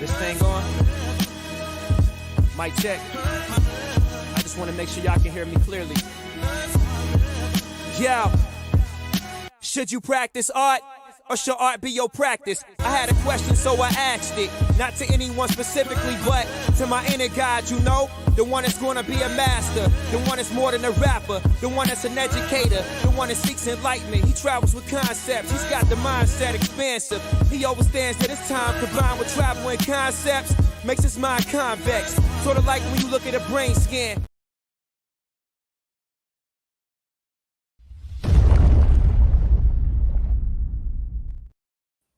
This thing on? Mic check. I just want to make sure y'all can hear me clearly. Yo, should you practice art? Or should art be your practice? I had a question, so I asked it. Not to anyone specifically, but to my inner God, you know? The one that's gonna be a master. The one that's more than a rapper. The one that's an educator. The one that seeks enlightenment. He travels with concepts. He's got the mindset expansive. He understands that his time combined with travel and concepts makes his mind convex. Sort of like when you look at a brain scan.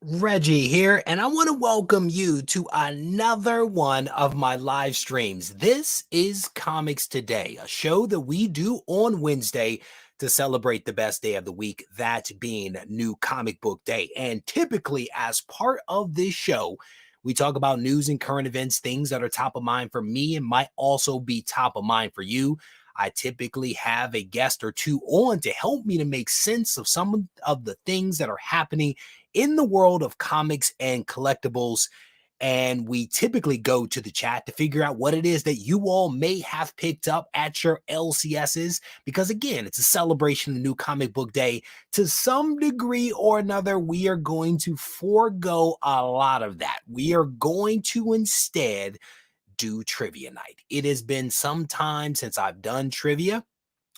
Reggie here, and I want to welcome you to another one of my live streams. This is Comics Today, a show that we do on Wednesday to celebrate the best day of the week, that being New Comic Book Day. And typically, as part of this show, we talk about news and current events, things that are top of mind for me and might also be top of mind for you. I typically have a guest or two on to help me to make sense of some of the things that are happening in the world of comics and collectibles. And we typically go to the chat to figure out what it is that you all may have picked up at your LCSs, because again, it's a celebration of New Comic Book Day. To some degree or another, we are going to forego a lot of that. We are going to instead do trivia night. It has been some time since I've done trivia.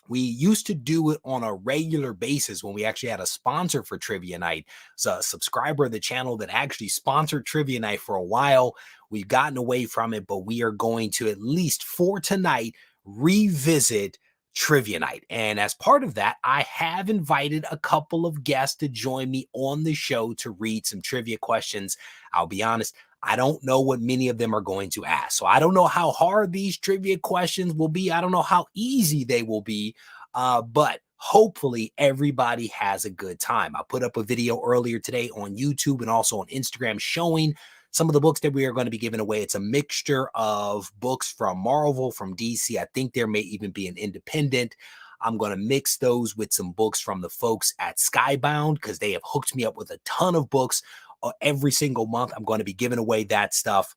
We used to do it on a regular basis when we actually had a sponsor for Trivia Night. It's a subscriber of the channel that actually sponsored Trivia Night for a while. We've gotten away from it, but we are going to, at least for tonight, revisit Trivia Night. And as part of that, I have invited a couple of guests to join me on the show to read some trivia questions. I'll be honest, I don't know what many of them are going to ask. So I don't know how hard these trivia questions will be. I don't know how easy they will be, but hopefully everybody has a good time. I put up a video earlier today on YouTube and also on Instagram showing some of the books that we are going to be giving away. It's a mixture of books from Marvel, from DC. I think there may even be an independent. I'm going to mix those with some books from the folks at Skybound, because they have hooked me up with a ton of books. Every single month, I'm going to be giving away that stuff.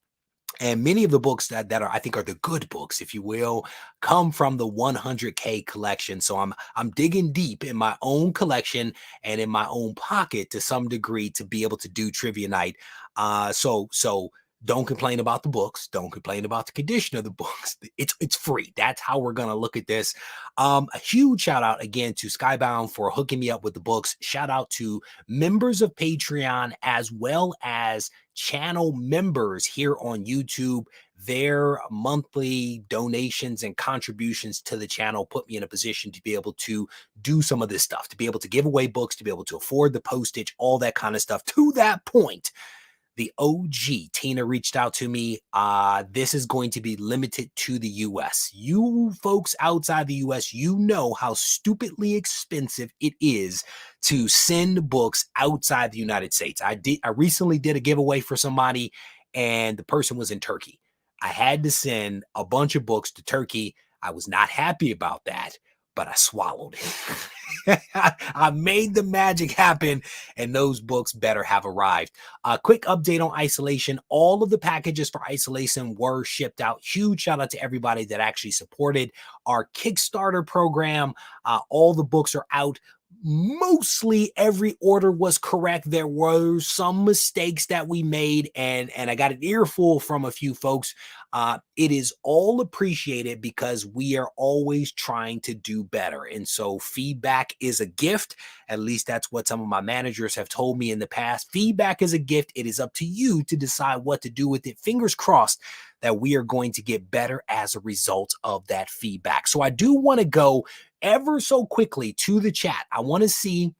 And many of the books that are, I think, are the good books, if you will, come from the 100K collection. So I'm digging deep in my own collection and in my own pocket to some degree to be able to do Trivia Night. So don't complain about the books. Don't complain about the condition of the books. It's free. That's how we're going to look at this. A huge shout out again to Skybound for hooking me up with the books. Shout out to members of Patreon as well as channel members here on YouTube. Their monthly donations and contributions to the channel put me in a position to be able to do some of this stuff, to be able to give away books, to be able to afford the postage, all that kind of stuff. To that point, the OG, Tina, reached out to me. This is going to be limited to the US. You folks outside the US, you know how stupidly expensive it is to send books outside the United States. I recently did a giveaway for somebody, and the person was in Turkey. I had to send a bunch of books to Turkey. I was not happy about that, but I swallowed it. I made the magic happen, and those books better have arrived. A quick update on Isolation. All of the packages for Isolation were shipped out. Huge shout out to everybody that actually supported our Kickstarter program. All the books are out. Mostly every order was correct. There were some mistakes that we made, and I got an earful from a few folks. It is all appreciated because we are always trying to do better. And so feedback is a gift. At least that's what some of my managers have told me in the past. Feedback is a gift. It is up to you to decide what to do with it. Fingers crossed that we are going to get better as a result of that feedback. So I do want to go ever so quickly to the chat. I want to see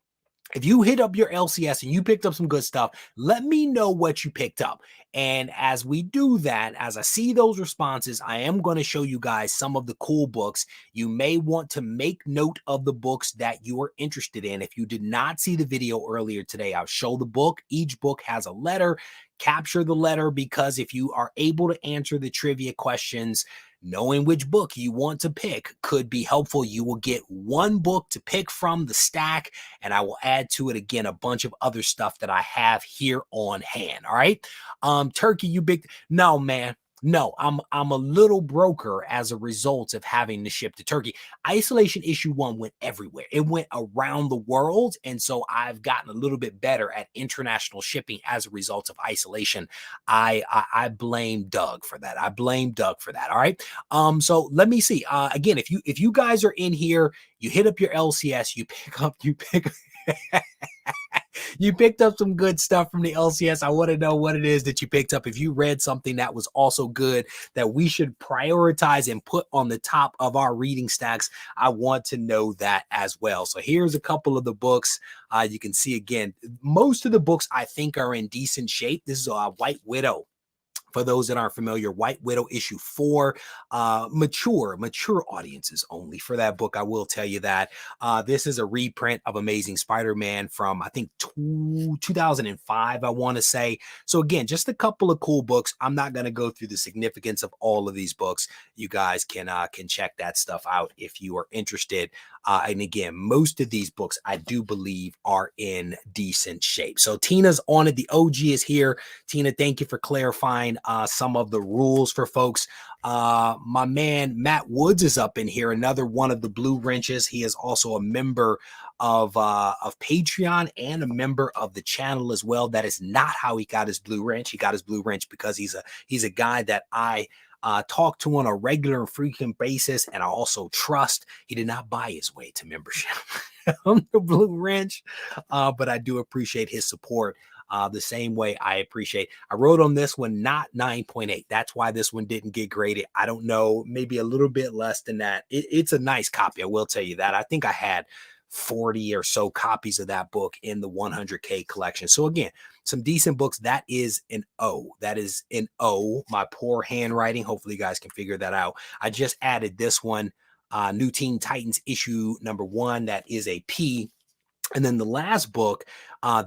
if you hit up your LCS and you picked up some good stuff. Let me know what you picked up. And as we do that, as I see those responses, I am going to show you guys some of the cool books. You may want to make note of the books that you are interested in. If you did not see the video earlier today, I'll show the book. Each book has a letter. Capture the letter, because if you are able to answer the trivia questions, knowing which book you want to pick could be helpful. You will get one book to pick from the stack, and I will add to it again a bunch of other stuff that I have here on hand. All right. Turkey, you big no, man. No, I'm a little broker as a result of having to ship to Turkey. Isolation issue 1 went everywhere. It went around the world, and so I've gotten a little bit better at international shipping as a result of isolation. I blame Doug for that. I blame Doug for that. All right. So let me see. Again, if you guys are in here, you hit up your LCS, you pick you picked up some good stuff from the LCS. I want to know what it is that you picked up. If you read something that was also good that we should prioritize and put on the top of our reading stacks, I want to know that as well. So here's a couple of the books. You can see again, most of the books I think are in decent shape. This is a White Widow. For those that aren't familiar, White Widow issue 4, mature audiences only for that book. I will tell you that this is a reprint of Amazing Spider-Man from, I think, 2005, I want to say. So again, just a couple of cool books. I'm not going to go through the significance of all of these books. You guys can check that stuff out if you are interested. And again, most of these books I do believe are in decent shape. So Tina's on it. The OG is here. Tina, thank you for clarifying some of the rules for folks. My man Matt Woods is up in here, another one of the Blue Wrenches. He is also a member of Patreon and a member of the channel as well. That is not how he got his Blue Wrench. He got his Blue Wrench because he's a guy that I talk to on a regular and frequent basis, and I also trust. He did not buy his way to membership on the Blue Wrench, but I do appreciate his support. The same way I wrote on this one, not 9.8. That's why this one didn't get graded. I don't know, maybe a little bit less than that. It's a nice copy. I will tell you that. I think I had 40 or so copies of that book in the 100K collection. So again, some decent books. That is an O. That is an O. My poor handwriting. Hopefully you guys can figure that out. I just added this one, New Teen Titans issue number 1. That is a P. And then the last book,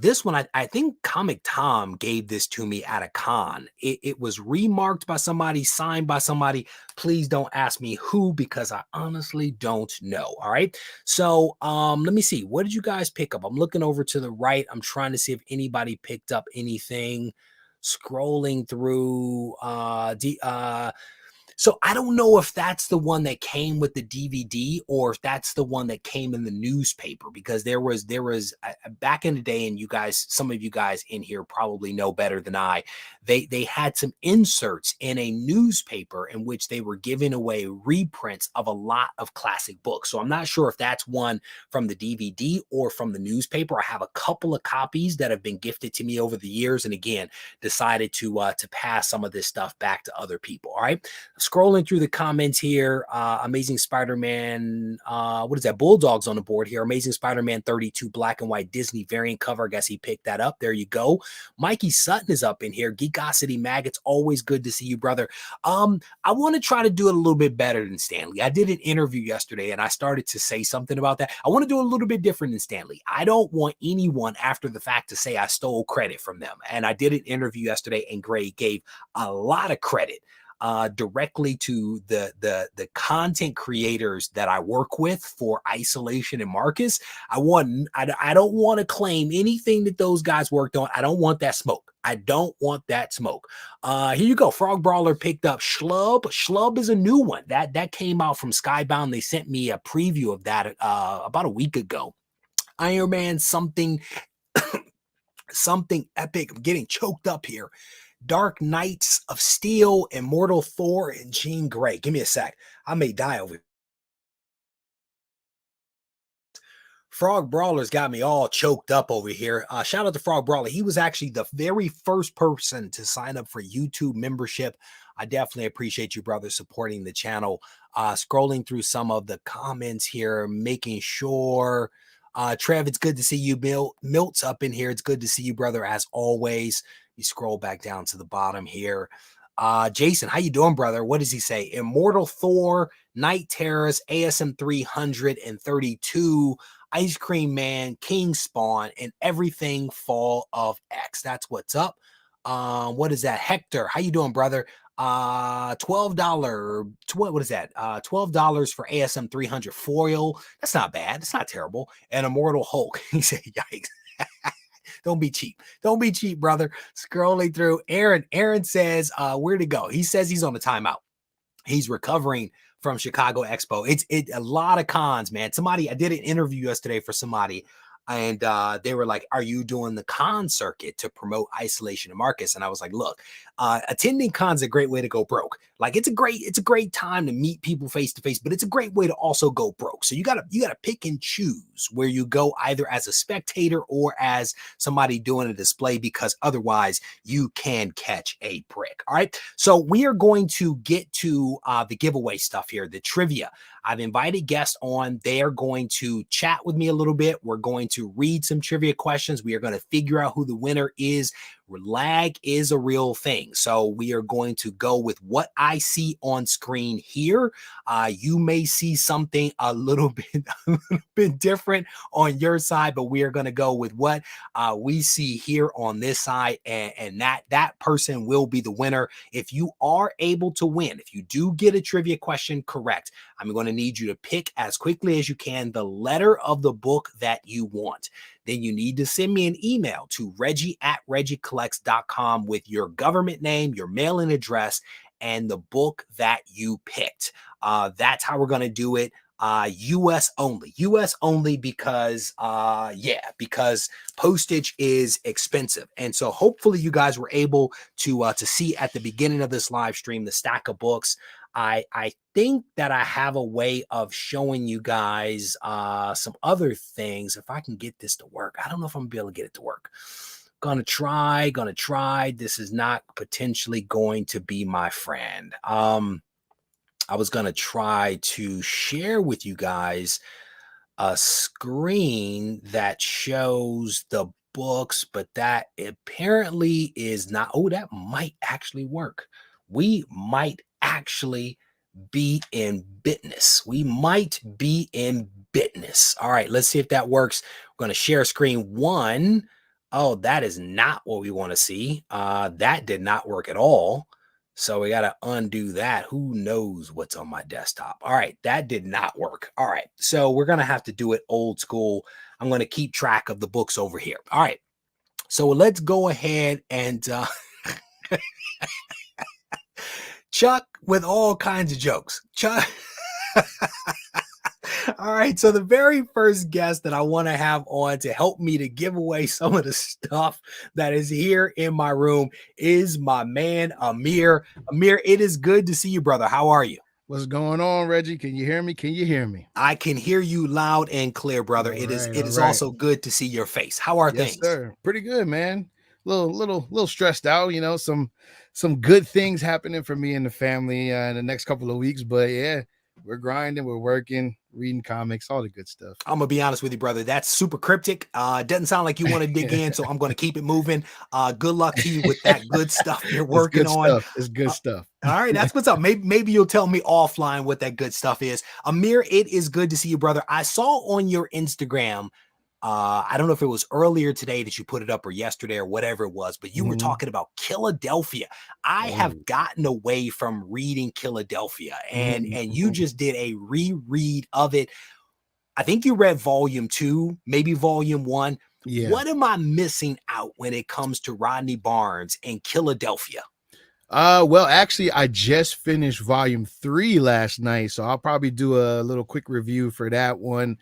this one, I think Comic Tom gave this to me at a con. It was remarked by somebody, signed by somebody. Please don't ask me who, because I honestly don't know. All right. So let me see. What did you guys pick up? I'm looking over to the right. I'm trying to see if anybody picked up anything. Scrolling through so I don't know if that's the one that came with the DVD or if that's the one that came in the newspaper, because there was back in the day, and you guys, some of you guys in here probably know better than I, they had some inserts in a newspaper in which they were giving away reprints of a lot of classic books. So I'm not sure if that's one from the DVD or from the newspaper. I have a couple of copies that have been gifted to me over the years, and again, decided to pass some of this stuff back to other people. All right. Scrolling through the comments here, Amazing Spider-Man, what is that? Bulldogs on the board here. Amazing Spider-Man 32 black and white Disney variant cover. I guess he picked that up. There you go. Mikey Sutton is up in here. Geekosity Mag, it's always good to see you, brother. I want to try to do it a little bit better than Stanley. I did an interview yesterday, and I started to say something about that. I want to do it a little bit different than Stanley. I don't want anyone after the fact to say I stole credit from them. And I did an interview yesterday, and Gray gave a lot of credit directly to the content creators that I work with for Isolation and Marcus. I don't want to claim anything that those guys worked on. I don't want that smoke. I don't want that smoke. Here you go. Frog Brawler picked up Schlub. Schlub is a new one that came out from Skybound. They sent me a preview of that about a week ago. Iron Man something epic. I'm getting choked up here. Dark Knights of Steel, Immortal Thor, and Jean Grey. Give me a sec. I may die over here. Frog Brawler's got me all choked up over here. Shout out to Frog Brawler. He was actually the very first person to sign up for YouTube membership. I definitely appreciate you, brother, supporting the channel. Scrolling through some of the comments here, making sure. Trev, it's good to see you. Milt's up in here. It's good to see you, brother, as always. You scroll back down to the bottom here. Jason, how you doing, brother? What does he say? Immortal Thor, Night Terrors, ASM 332, Ice Cream Man, King Spawn, and everything Fall of X. That's what's up. What is that? Hector, how you doing, brother? What is that? $12 for ASM 300 foil. That's not bad. That's not terrible. And Immortal Hulk. He said, yikes. Don't be cheap. Don't be cheap, brother. Scrolling through. Aaron says, where'd it go? He says he's on a timeout. He's recovering from Chicago Expo. It's a lot of cons, man. I did an interview yesterday for somebody, and they were like, are you doing the con circuit to promote Isolation of Marcus? And I was like, look, attending cons is a great way to go broke. Like it's a great time to meet people face to face, but it's a great way to also go broke. So you gotta pick and choose where you go, either as a spectator or as somebody doing a display, because otherwise you can catch a brick. All right. So we are going to get to the giveaway stuff here, the trivia. I've invited guests on. They are going to chat with me a little bit. We're going to read some trivia questions. We are going to figure out who the winner is. Lag is a real thing. So we are going to go with what I see on screen here. You may see something a little bit different on your side, but we are going to go with what we see here on this side, and that person will be the winner. If you are able to win, if you do get a trivia question correct, I'm going to need you to pick as quickly as you can the letter of the book that you want. Then you need to send me an email to Regie@regiecollects.com with your government name, your mailing address, and the book that you picked. That's how we're going to do it. US only because postage is expensive. And so hopefully you guys were able to see at the beginning of this live stream the stack of books. I think that I have a way of showing you guys some other things. If I can get this to work, I don't know if I'm gonna be able to get it to work. Gonna try. This is not potentially going to be my friend. I was gonna try to share with you guys a screen that shows the books, but that apparently is not. Oh, that might actually work. We might actually be in business. All right, let's see if that works. We're going to share screen one. Oh, that is not what we want to see. That did not work at all. So we got to undo that. Who knows what's on my desktop? All right, that did not work. All right, so we're going to have to do it old school. I'm going to keep track of the books over here. All right, so let's go ahead and Chuck with all kinds of jokes. Chuck. All right, so the very first guest that I want to have on to help me to give away some of the stuff that is here in my room is my man, Amir. Amir, it is good to see you, brother. How are you? What's going on, Reggie? Can you hear me? I can hear you loud and clear, brother. It is also good to see your face. How are things? Yes, sir. Pretty good, man. Little stressed out, you know, some good things happening for me and the family in the next couple of weeks, but yeah, we're grinding, we're working, reading comics, all the good stuff. I'm gonna be honest with you, brother. That's super cryptic. Doesn't sound like you want to dig in, so I'm gonna keep it moving. Good luck to you with that good stuff you're working on. It's good stuff. All right, that's what's up. Maybe you'll tell me offline what that good stuff is. Amir, it is good to see you, brother. I saw on your Instagram, I don't know if it was earlier today that you put it up or yesterday or whatever it was, but you were talking about Philadelphia. I have gotten away from reading Philadelphia, and you just did a reread of it. I think you read volume 2, maybe volume 1. Yeah. What am I missing out when it comes to Rodney Barnes and Philadelphia? Well, actually, I just finished volume 3 last night, so I'll probably do a little quick review for that one.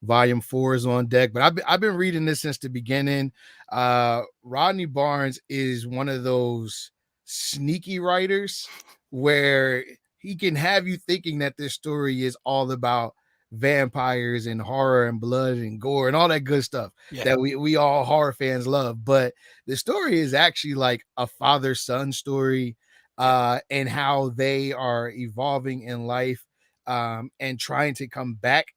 Volume 4 is on deck, but I've been reading this since the beginning. Rodney Barnes is one of those sneaky writers where he can have you thinking that this story is all about vampires and horror and blood and gore and all that good stuff that we all horror fans love. But the story is actually like a father-son story, and how they are evolving in life, and trying to come back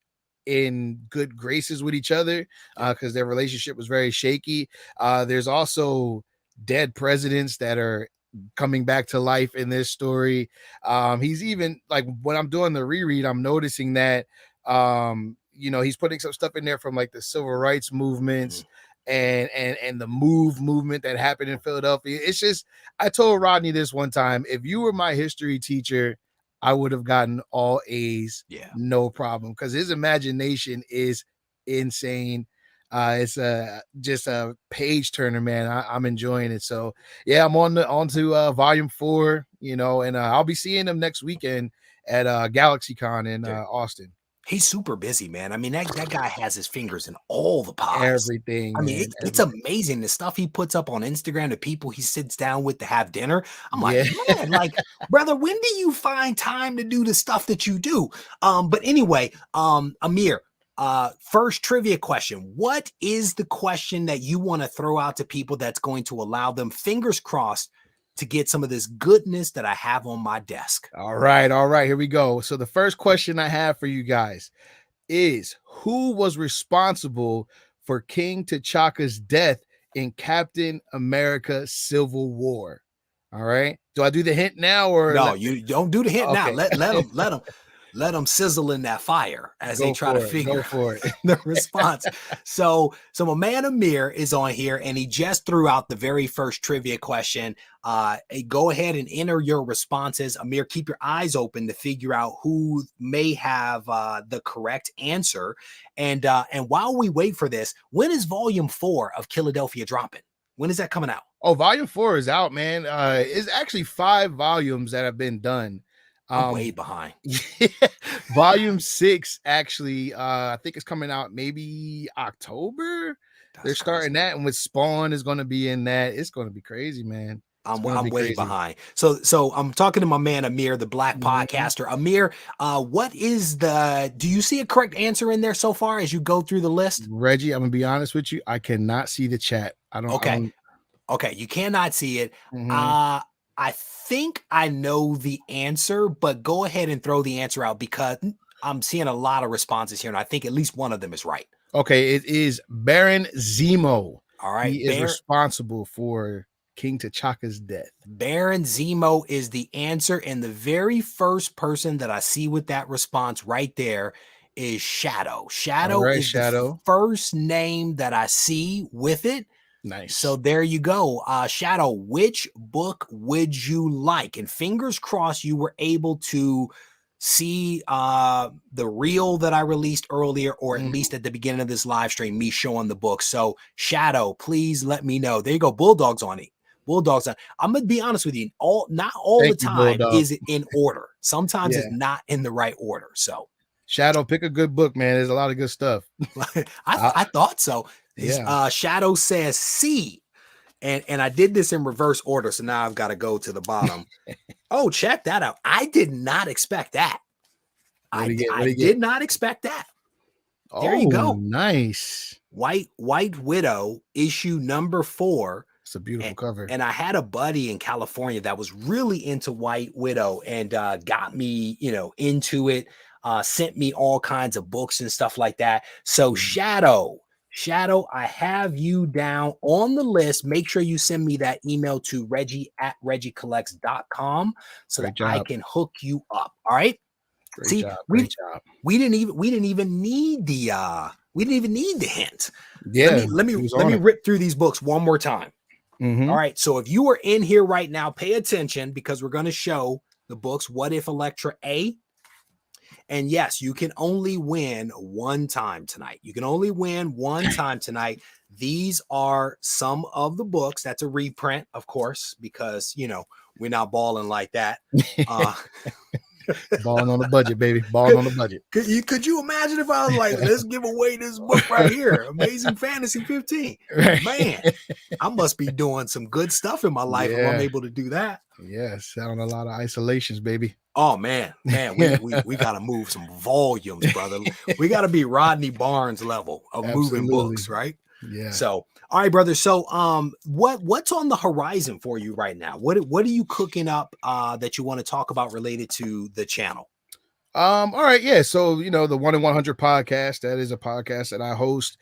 in good graces with each other, because their relationship was very shaky. There's also dead presidents that are coming back to life in this story. He's even, like, when I'm doing the reread, I'm noticing that he's putting some stuff in there from like the civil rights movements, and the movement that happened in Philadelphia. It's just, I told Rodney this one time, if you were my history teacher, I would have gotten all A's, Yeah. no problem, because his imagination is insane. It's just a page turner, man. I'm enjoying it. So yeah, I'm on to volume 4, and I'll be seeing him next weekend at GalaxyCon in Austin. He's super busy, man. I mean, that guy has his fingers in all the pies. Everything, I mean, man. it's Everything. amazing the stuff he puts up on Instagram, the people he sits down with to have dinner. I'm like, Yeah. man, like, brother, when do you find time to do the stuff that you do? But anyway, Amir, first trivia question. What is the question that you want to throw out to people that's going to allow them, fingers crossed, to get some of this goodness that I have on my desk? All right. Here we go. So the first question I have for you guys is, who was responsible for King T'Chaka's death in Captain America Civil War? All right. Do I do the hint now or No, you don't do the hint now. Okay. Let them sizzle in that fire as they Go try to for it. figure Go for it. the response. So my man Amir is on here, and he just threw out the very first trivia question. Go ahead and enter your responses. Amir, keep your eyes open to figure out who may have the correct answer. And while we wait for this, when is volume 4 of Philadelphia dropping? When is that coming out? Oh, volume 4 is out, man. It's actually 5 volumes that have been done. I'm way behind. Volume 6 actually, I think it's coming out maybe October. They're starting that, and with Spawn is going to be in that. It's going to be crazy, man. I'm way behind. So I'm talking to my man Amir, the Black podcaster. Amir, do you see a correct answer in there so far as you go through the list? Reggie, I'm gonna be honest with you. I cannot see the chat. Okay, you cannot see it. I think I know the answer, but go ahead and throw the answer out because I'm seeing a lot of responses here, and I think at least one of them is right. Okay, it is Baron Zemo. All right, he is responsible for King T'Chaka's death. Baron Zemo is the answer, and the very first person that I see with that response right there is Shadow. Shadow is the first name that I see with it. Nice. So there you go. Shadow, which book would you like? And fingers crossed you were able to see the reel that I released earlier, or at least at the beginning of this live stream, me showing the book. So Shadow, please let me know. There you go. Bulldogs on it. Bulldogs on. I'm gonna be honest with you. Not all the time is it in order. Sometimes it's not in the right order. So Shadow, pick a good book, man. There's a lot of good stuff. I thought so. Shadow says C, and I did this in reverse order, so now I've got to go to the bottom. Oh, check that out. I did not expect that. I did not expect that. There you go. Nice. White Widow issue number 4. It's a beautiful cover. And I had a buddy in California that was really into White Widow and got me, into it. Sent me all kinds of books and stuff like that. So Shadow, I have you down on the list. Make sure you send me that email to reggie@regiecollects.com so that I can hook you up. All right. Great job. We didn't even need the hint. Yeah. Let me rip through these books one more time. All right. So if you are in here right now, pay attention because we're going to show the books. What If Elektra A? And yes, you can only win one time tonight. These are some of the books. That's a reprint, of course, because, we're not balling like that. Balling on the budget, baby. Balling on the budget. Could you imagine if I was like, let's give away this book right here, Amazing Fantasy 15? Man, I must be doing some good stuff in my life if I'm able to do that. Yeah, selling a lot of isolations, baby. Oh man, we got to move some volumes, brother. We got to be Rodney Barnes level of moving books, right? Yeah. So, all right, brother. So, what's on the horizon for you right now? What are you cooking up that you want to talk about related to the channel? All right, yeah. So, the 1 in 100 podcast, that is a podcast that I host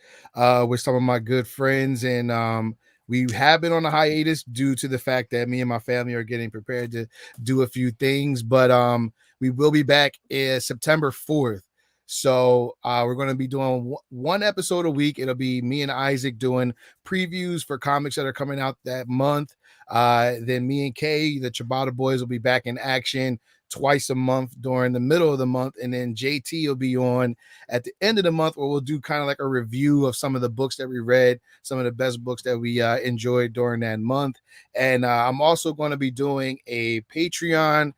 with some of my good friends, and we have been on a hiatus due to the fact that me and my family are getting prepared to do a few things, but we will be back September 4th. So we're going to be doing one episode a week. It'll be me and Isaac doing previews for comics that are coming out that month. Then me and Kay, the Ciabatta boys, will be back in action twice a month during the middle of the month. And then JT will be on at the end of the month, where we'll do kind of like a review of some of the books that we read, some of the best books that we enjoyed during that month. And I'm also going to be doing a Patreon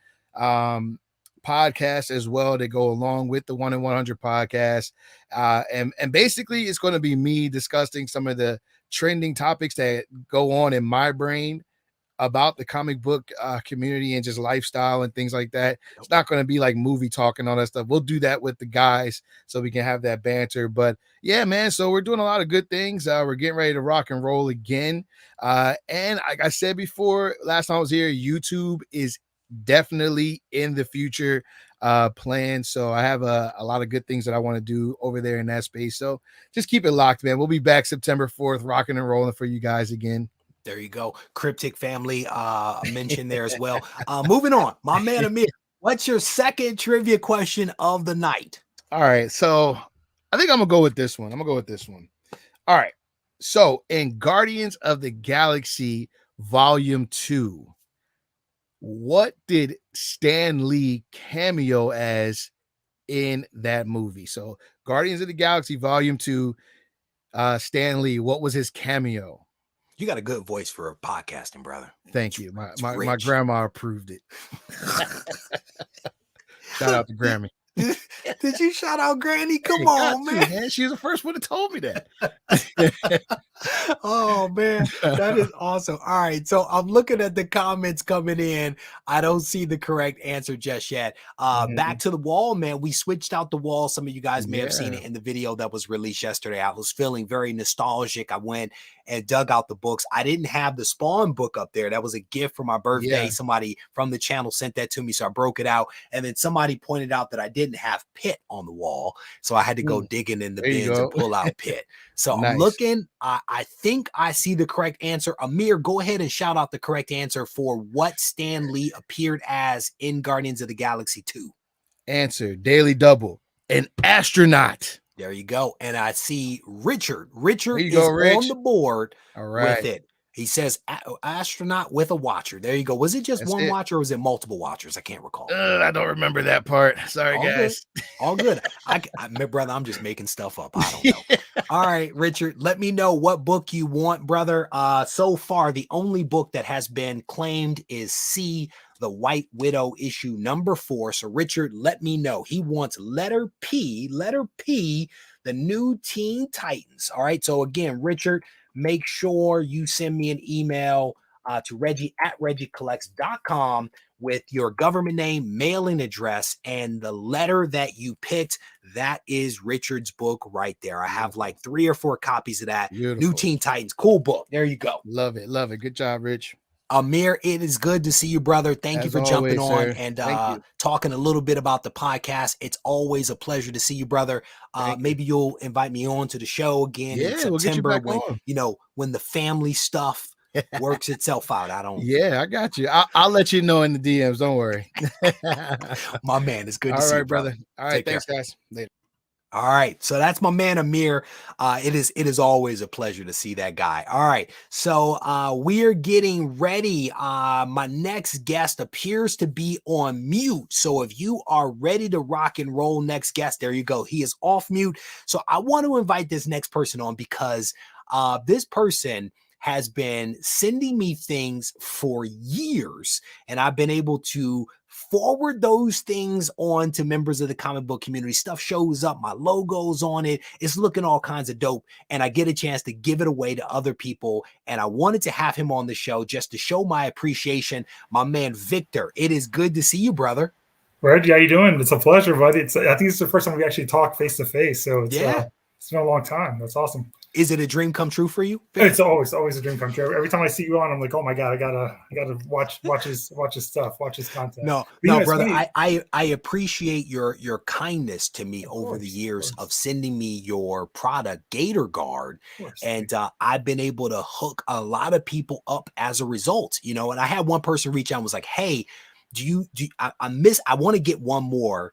podcast as well to go along with the 1 in 100 podcast. And basically it's going to be me discussing some of the trending topics that go on in my brain about the comic book community and just lifestyle and things like that. It's not going to be like movie talk and all that stuff. We'll do that with the guys so we can have that banter. But yeah, man, so we're doing a lot of good things. We're getting ready to rock and roll again. And like I said before, last time I was here, YouTube is definitely in the future plan. So I have a lot of good things that I want to do over there in that space. So just keep it locked, man. We'll be back September 4th, rocking and rolling for you guys again. There you go. Cryptic family mentioned there as well. Moving on, my man Amir, what's your second trivia question of the night? All right. So I think I'm going to go with this one. All right. So in Guardians of the Galaxy Volume 2, what did Stan Lee cameo as in that movie? So Guardians of the Galaxy Volume 2, Stan Lee, what was his cameo? You got a good voice for podcasting, brother. Thank you. My grandma approved it. Shout out to Grammy. Did you shout out Granny? Come on, man. She was the first one that told me that. Oh, man. That is awesome. All right. So I'm looking at the comments coming in. I don't see the correct answer just yet. Back to the wall, man. We switched out the wall. Some of you guys may have seen it in the video that was released yesterday. I was feeling very nostalgic. I went and dug out the books. I didn't have the Spawn book up there. That was a gift for my birthday. Somebody from the channel sent that to me, so I broke it out. And then somebody pointed out that I didn't have Pitt on the wall, so I had to go digging in the bins and pull out Pitt. So I'm looking. I think I see the correct answer. Amir, go ahead and shout out the correct answer for what Stan Lee appeared as in Guardians of the Galaxy 2. Answer: Daily Double, an astronaut. There you go. And I see Richard. Richard is on the board with it. He says astronaut with a watcher. There you go. Was it just one watcher or was it multiple watchers? I can't recall. I don't remember that part. Sorry, guys. All good. My brother, I'm just making stuff up. I don't know. All right, Richard, let me know what book you want, brother. So far, the only book that has been claimed is C, The White Widow, issue number 4. So, Richard, let me know. He wants letter P, the new Teen Titans. All right. So, again, Richard, make sure you send me an email to Regie at regiecollects.com with your government name, mailing address, and the letter that you picked. That is Richard's book right there. I have like 3 or 4 copies of that. Beautiful. New Teen Titans. Cool book. There you go. Love it. Love it. Good job, Rich. Amir, it is good to see you, brother. Thank you for jumping on and talking a little bit about the podcast. It's always a pleasure to see you, brother. Maybe you'll invite me on to the show again in September when the family stuff works itself out. I got you. I'll let you know in the DMs. Don't worry. My man, it's good to see you, brother. All right, thanks, guys. Later. All right, so that's my man Amir. It is always a pleasure to see that guy. All right, so we're getting ready. My next guest appears to be on mute. So if you are ready to rock and roll, next guest, there you go. He is off mute. So I want to invite this next person on because this person has been sending me things for years, and I've been able to forward those things on to members of the comic book community. Stuff shows up, my logo's on it. It's looking all kinds of dope, and I get a chance to give it away to other people. And I wanted to have him on the show just to show my appreciation. My man Victor, it is good to see you, brother. Reggie, how you doing? It's a pleasure, buddy. I think it's the first time we actually talked face to face. So it's been a long time. That's awesome. Is it a dream come true for you? It's always a dream come true. Every time I see you on, I'm like, oh my God, I gotta watch his stuff, watch his content. No, brother, I appreciate your kindness to me over the years of sending me your product, Gator Guard, and I've been able to hook a lot of people up as a result. And I had one person reach out and was like, hey, I want to get one more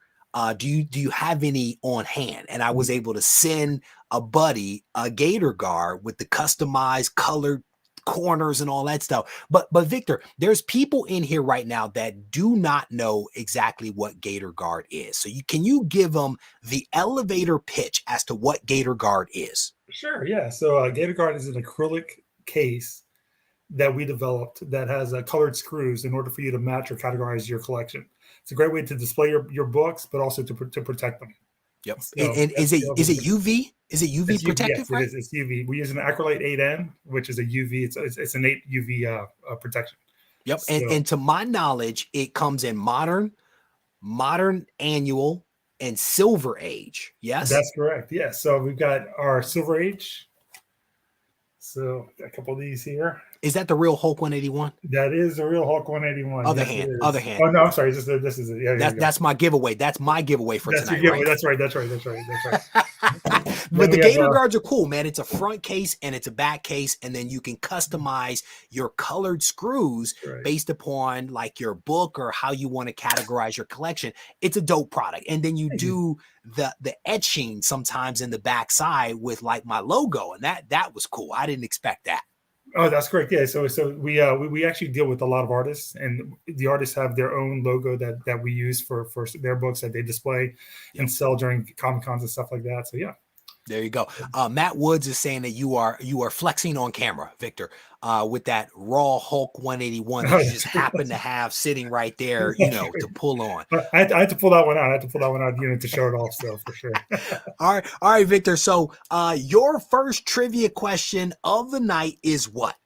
Do you have any on hand? And I was able to send a buddy a Gator guard with the customized colored corners and all that stuff. But Victor, there's people in here right now that do not know exactly what Gator guard is. So can you give them the elevator pitch as to what Gator guard is? Sure, yeah. So Gator guard is an acrylic case that we developed that has colored screws in order for you to match or categorize your collection. It's a great way to display your books, but also to protect them. Yep. So and is it UV? Is it UV protected? Yes, right? It is. It's UV. We use an acrylate 8N, which is a UV. It's an 8 UV protection. Yep. So, and to my knowledge, it comes in modern, annual, and silver age. Yes, that's correct. Yes. So we've got our silver age. So a couple of these here. Is that the real Hulk 181? That is a real Hulk 181. Other yes, hand. Oh no, I'm sorry. This is it. Yeah, that's my giveaway. That's my giveaway for tonight. Right? That's right. But the Gator guards are cool, man. It's a front case and it's a back case, and then you can customize your colored screws based upon like your book or how you want to categorize your collection. It's a dope product, and then you do the etching sometimes in the back side with like my logo, and that was cool. I didn't expect that. Oh, that's correct. Yeah. So we actually deal with a lot of artists, and the artists have their own logo that we use for their books that they display and sell during Comic Cons and stuff like that. So yeah. There you go. Matt Woods is saying that you are flexing on camera, Victor, with that raw Hulk 181 that you just happen to have sitting right there, to pull on. I had to pull that one out. To show it off still for sure. All right, Victor. So your first trivia question of the night is what?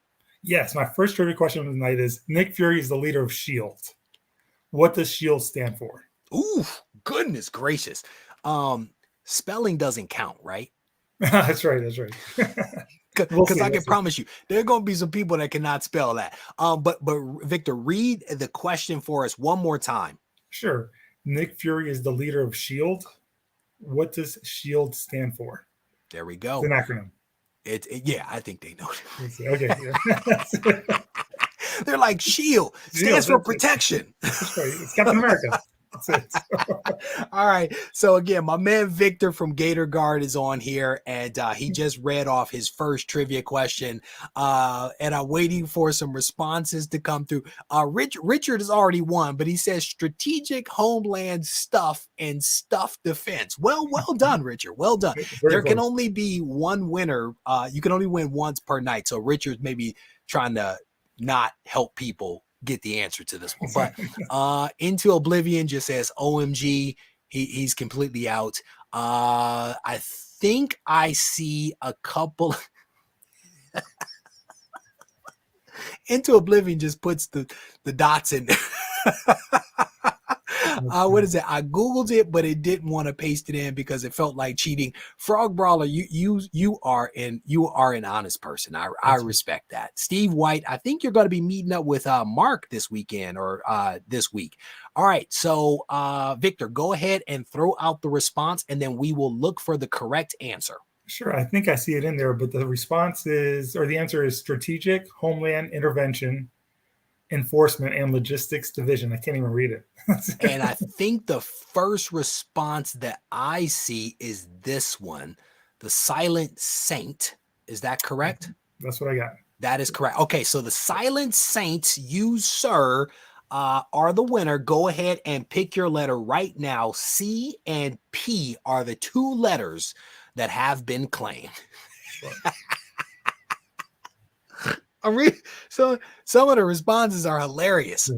Yes, my first trivia question of the night is Nick Fury is the leader of S.H.I.E.L.D. What does S.H.I.E.L.D. stand for? Ooh, goodness gracious. Spelling doesn't count, right? That's right. Because I can promise you, there are going to be some people that cannot spell that. But Victor, read the question for us one more time. Sure. Nick Fury is the leader of S.H.I.E.L.D. What does S.H.I.E.L.D. stand for? There we go. It's an acronym. Yeah, I think they know. Okay. Yeah. They're like S.H.I.E.L.D. stands for protection. That's right. It's Captain America. All right. So again, my man Victor from Gator Guard is on here, and he just read off his first trivia question. And I'm waiting for some responses to come through. Richard has already won, but he says strategic homeland stuff and stuff defense. Well done, Richard. Well done. There can only be one winner. You can only win once per night. So Richard's maybe trying to not help people get the answer to this one. But Into Oblivion just says OMG, he's completely out. I think I see a couple. Into Oblivion just puts the dots in there. What is it? I Googled it, but it didn't want to paste it in because it felt like cheating. Frog Brawler, you are an honest person. I respect that. Steve White, I think you're going to be meeting up with Mark this weekend or this week. All right. So Victor, go ahead and throw out the response, and then we will look for the correct answer. Sure. I think I see it in there, but the response is, or the answer is strategic homeland intervention, enforcement, and logistics division. I can't even read it. And I think the first response that I see is this one, the Silent Saint. Is that correct? That's what I got. That is correct. Okay, so the Silent Saints, you, sir, are the winner. Go ahead and pick your letter right now. C and P are the two letters that have been claimed. So some of the responses are hilarious.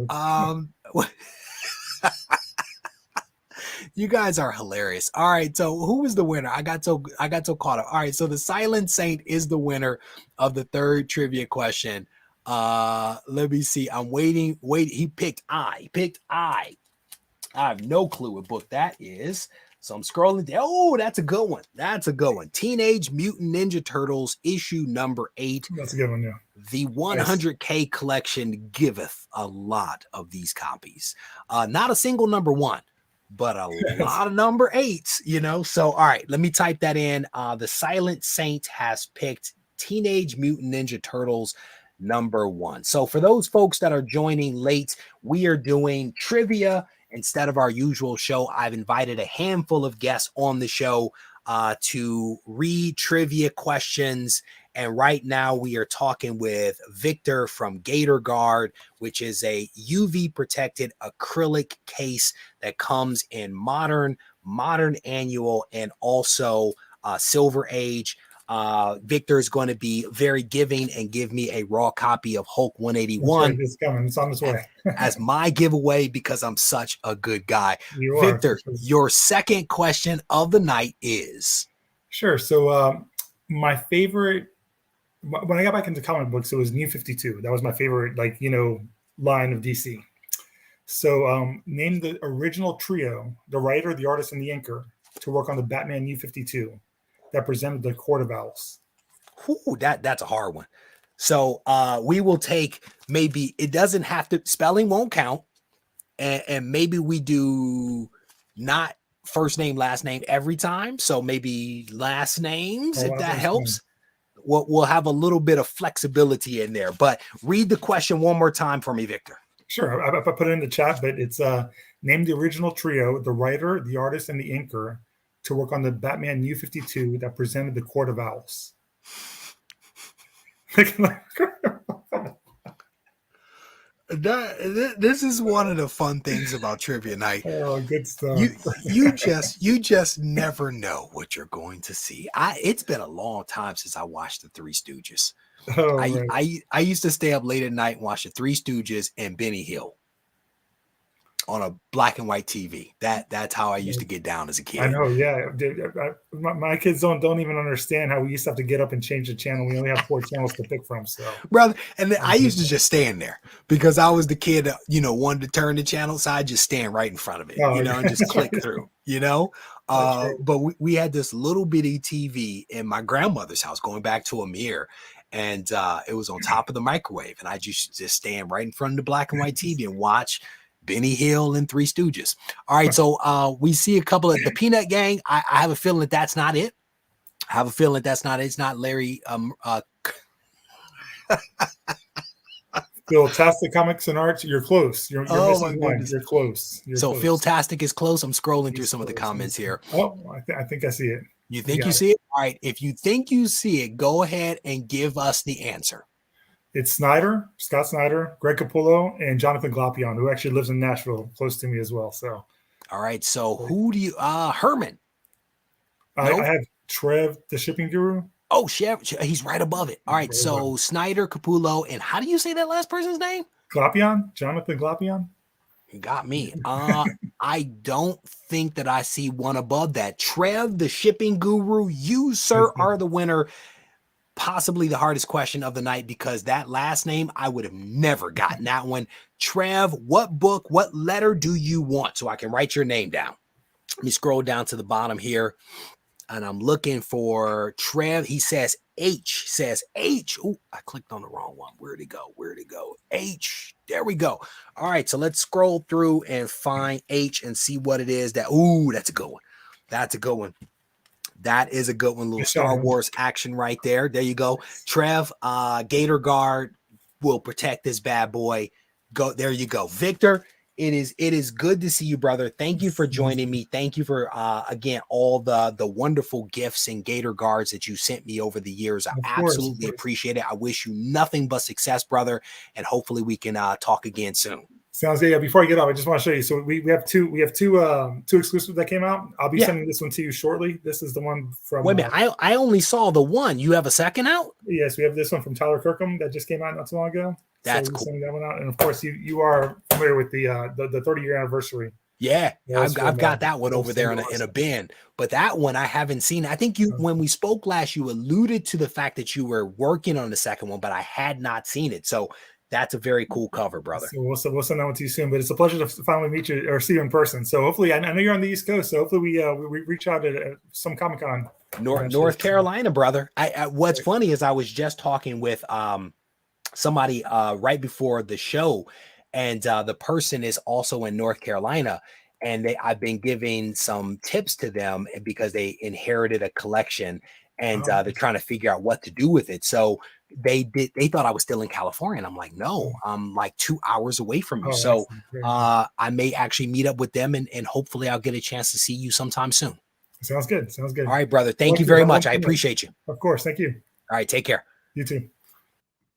You guys are hilarious. All right, so who was the winner? I got so caught up. All right, so the Silent Saint is the winner of the third trivia question. Let me see. I'm waiting. He picked I. I have no clue what book that is. So I'm scrolling down. Oh, that's a good one. Teenage Mutant Ninja Turtles issue number 8. That's a good one, yeah. The 100K collection giveth a lot of these copies. Not a single number 1, but a lot of number 8s, So, all right, let me type that in. The Silent Saint has picked Teenage Mutant Ninja Turtles number 1. So for those folks that are joining late, we are doing trivia instead of our usual show, I've invited a handful of guests on the show to read trivia questions. And right now we are talking with Victor from Gator Guard, which is a UV protected acrylic case that comes in modern annual, and also Silver Age. Victor is going to be very giving and give me a raw copy of Hulk 181. Right, it's coming. It's on its way. as my giveaway, because I'm such a good guy. You Victor, are. your second question of the night is? Sure. So my favorite, when I got back into comic books, it was New 52. That was my favorite, line of DC. So name the original trio, the writer, the artist, and the inker, to work on the Batman New 52 that presented the Court of Owls. Ooh, that's a hard one. So we will take, maybe it doesn't have to, spelling won't count, and maybe we do not first name, last name every time. So maybe last names, if that helps. We'll have a little bit of flexibility in there. But read the question one more time for me, Victor. Sure. I put it in the chat, but it's name the original trio, the writer, the artist, and the inker, to work on the Batman New 52 that presented the Court of Owls. This is one of the fun things about trivia night. Oh, good stuff. You just never know what you're going to see. It's been a long time since I watched the Three Stooges. Oh, right. I used to stay up late at night and watch the Three Stooges and Benny Hill on a black and white TV. That's how I used to get down as a kid. I know, yeah. My kids don't even understand how we used to have to get up and change the channel. We only have 4 channels to pick from. So, brother, and then I used to just stand there because I was the kid that, wanted to turn the channel, so I just stand right in front of it, and just click through, But we had this little bitty TV in my grandmother's house, going back to Amir, and it was on top of the microwave, and I just stand right in front of the black and white TV and watch Benny Hill and Three Stooges. All right, so we see a couple of the Peanut Gang. I have a feeling that's not it. It's not Larry. Philtastic Comics and Arts. You're close. You're missing one. You're close. So Philtastic is close. I'm scrolling through some of the comments here. Oh, I think I see it. You think you see it? All right. If you think you see it, go ahead and give us the answer. It's Snyder, Scott Snyder, Greg Capullo, and Jonathan Glapion, who actually lives in Nashville, close to me as well. So, all right. So who do you? Herman. I have Trev, the shipping guru. Oh, Chev, he's right above it. All right. So Snyder, Capullo, and how do you say that last person's name? Glapion, Jonathan Glapion. You got me. I don't think that I see one above that. Trev, the shipping guru. You, sir, are the winner. Possibly the hardest question of the night, because that last name, I would have never gotten that one. Trev, what book, what letter do you want so I can write your name down? Let me scroll down to the bottom here, and I'm looking for Trev. He says H. Ooh, I clicked on the wrong one. Where'd it go? H. There we go. All right, so let's scroll through and find H and see what it is that. Ooh, that's a good one. That is a good one. Little Star Wars action right there. There you go. Trev, Gator Guard will protect this bad boy. Go. There you go. Victor, it is good to see you, brother. Thank you for joining me. Thank you for, again, all the wonderful gifts and Gator Guards that you sent me over the years. I absolutely appreciate it. I wish you nothing but success, brother. And hopefully we can talk again soon. Sounds good. Yeah, before I get off, I just want to show you. So we have two exclusives that came out. I'll be sending this one to you shortly. This is the one from. Wait a minute, I only saw the one. You have a second out? Yes, we have this one from Tyler Kirkham that just came out not too long ago. That's so cool. That one out. And of course, you are familiar with the 30-year anniversary. Yeah, I've got that one over there in a bin. But that one I haven't seen. I think when we spoke last, you alluded to the fact that you were working on the second one, but I had not seen it. So that's a very cool cover, brother. So we'll send that one to you soon. But it's a pleasure to finally meet you or see you in person. So hopefully, I know you're on the East Coast. So hopefully we reach out at some Comic-Con. North Carolina, brother. What's funny is I was just talking with somebody right before the show, and the person is also in North Carolina. And I've been giving some tips to them because they inherited a collection, and they're trying to figure out what to do with it. So they thought I was still in California. And I'm like, no, I'm like 2 hours away from you. Oh, So excellent. Great. I may actually meet up with them and hopefully I'll get a chance to see you sometime soon. Sounds good. Sounds good. All right, brother. Thank you very much. I appreciate you. Of course. Thank you. All right. Take care. You too.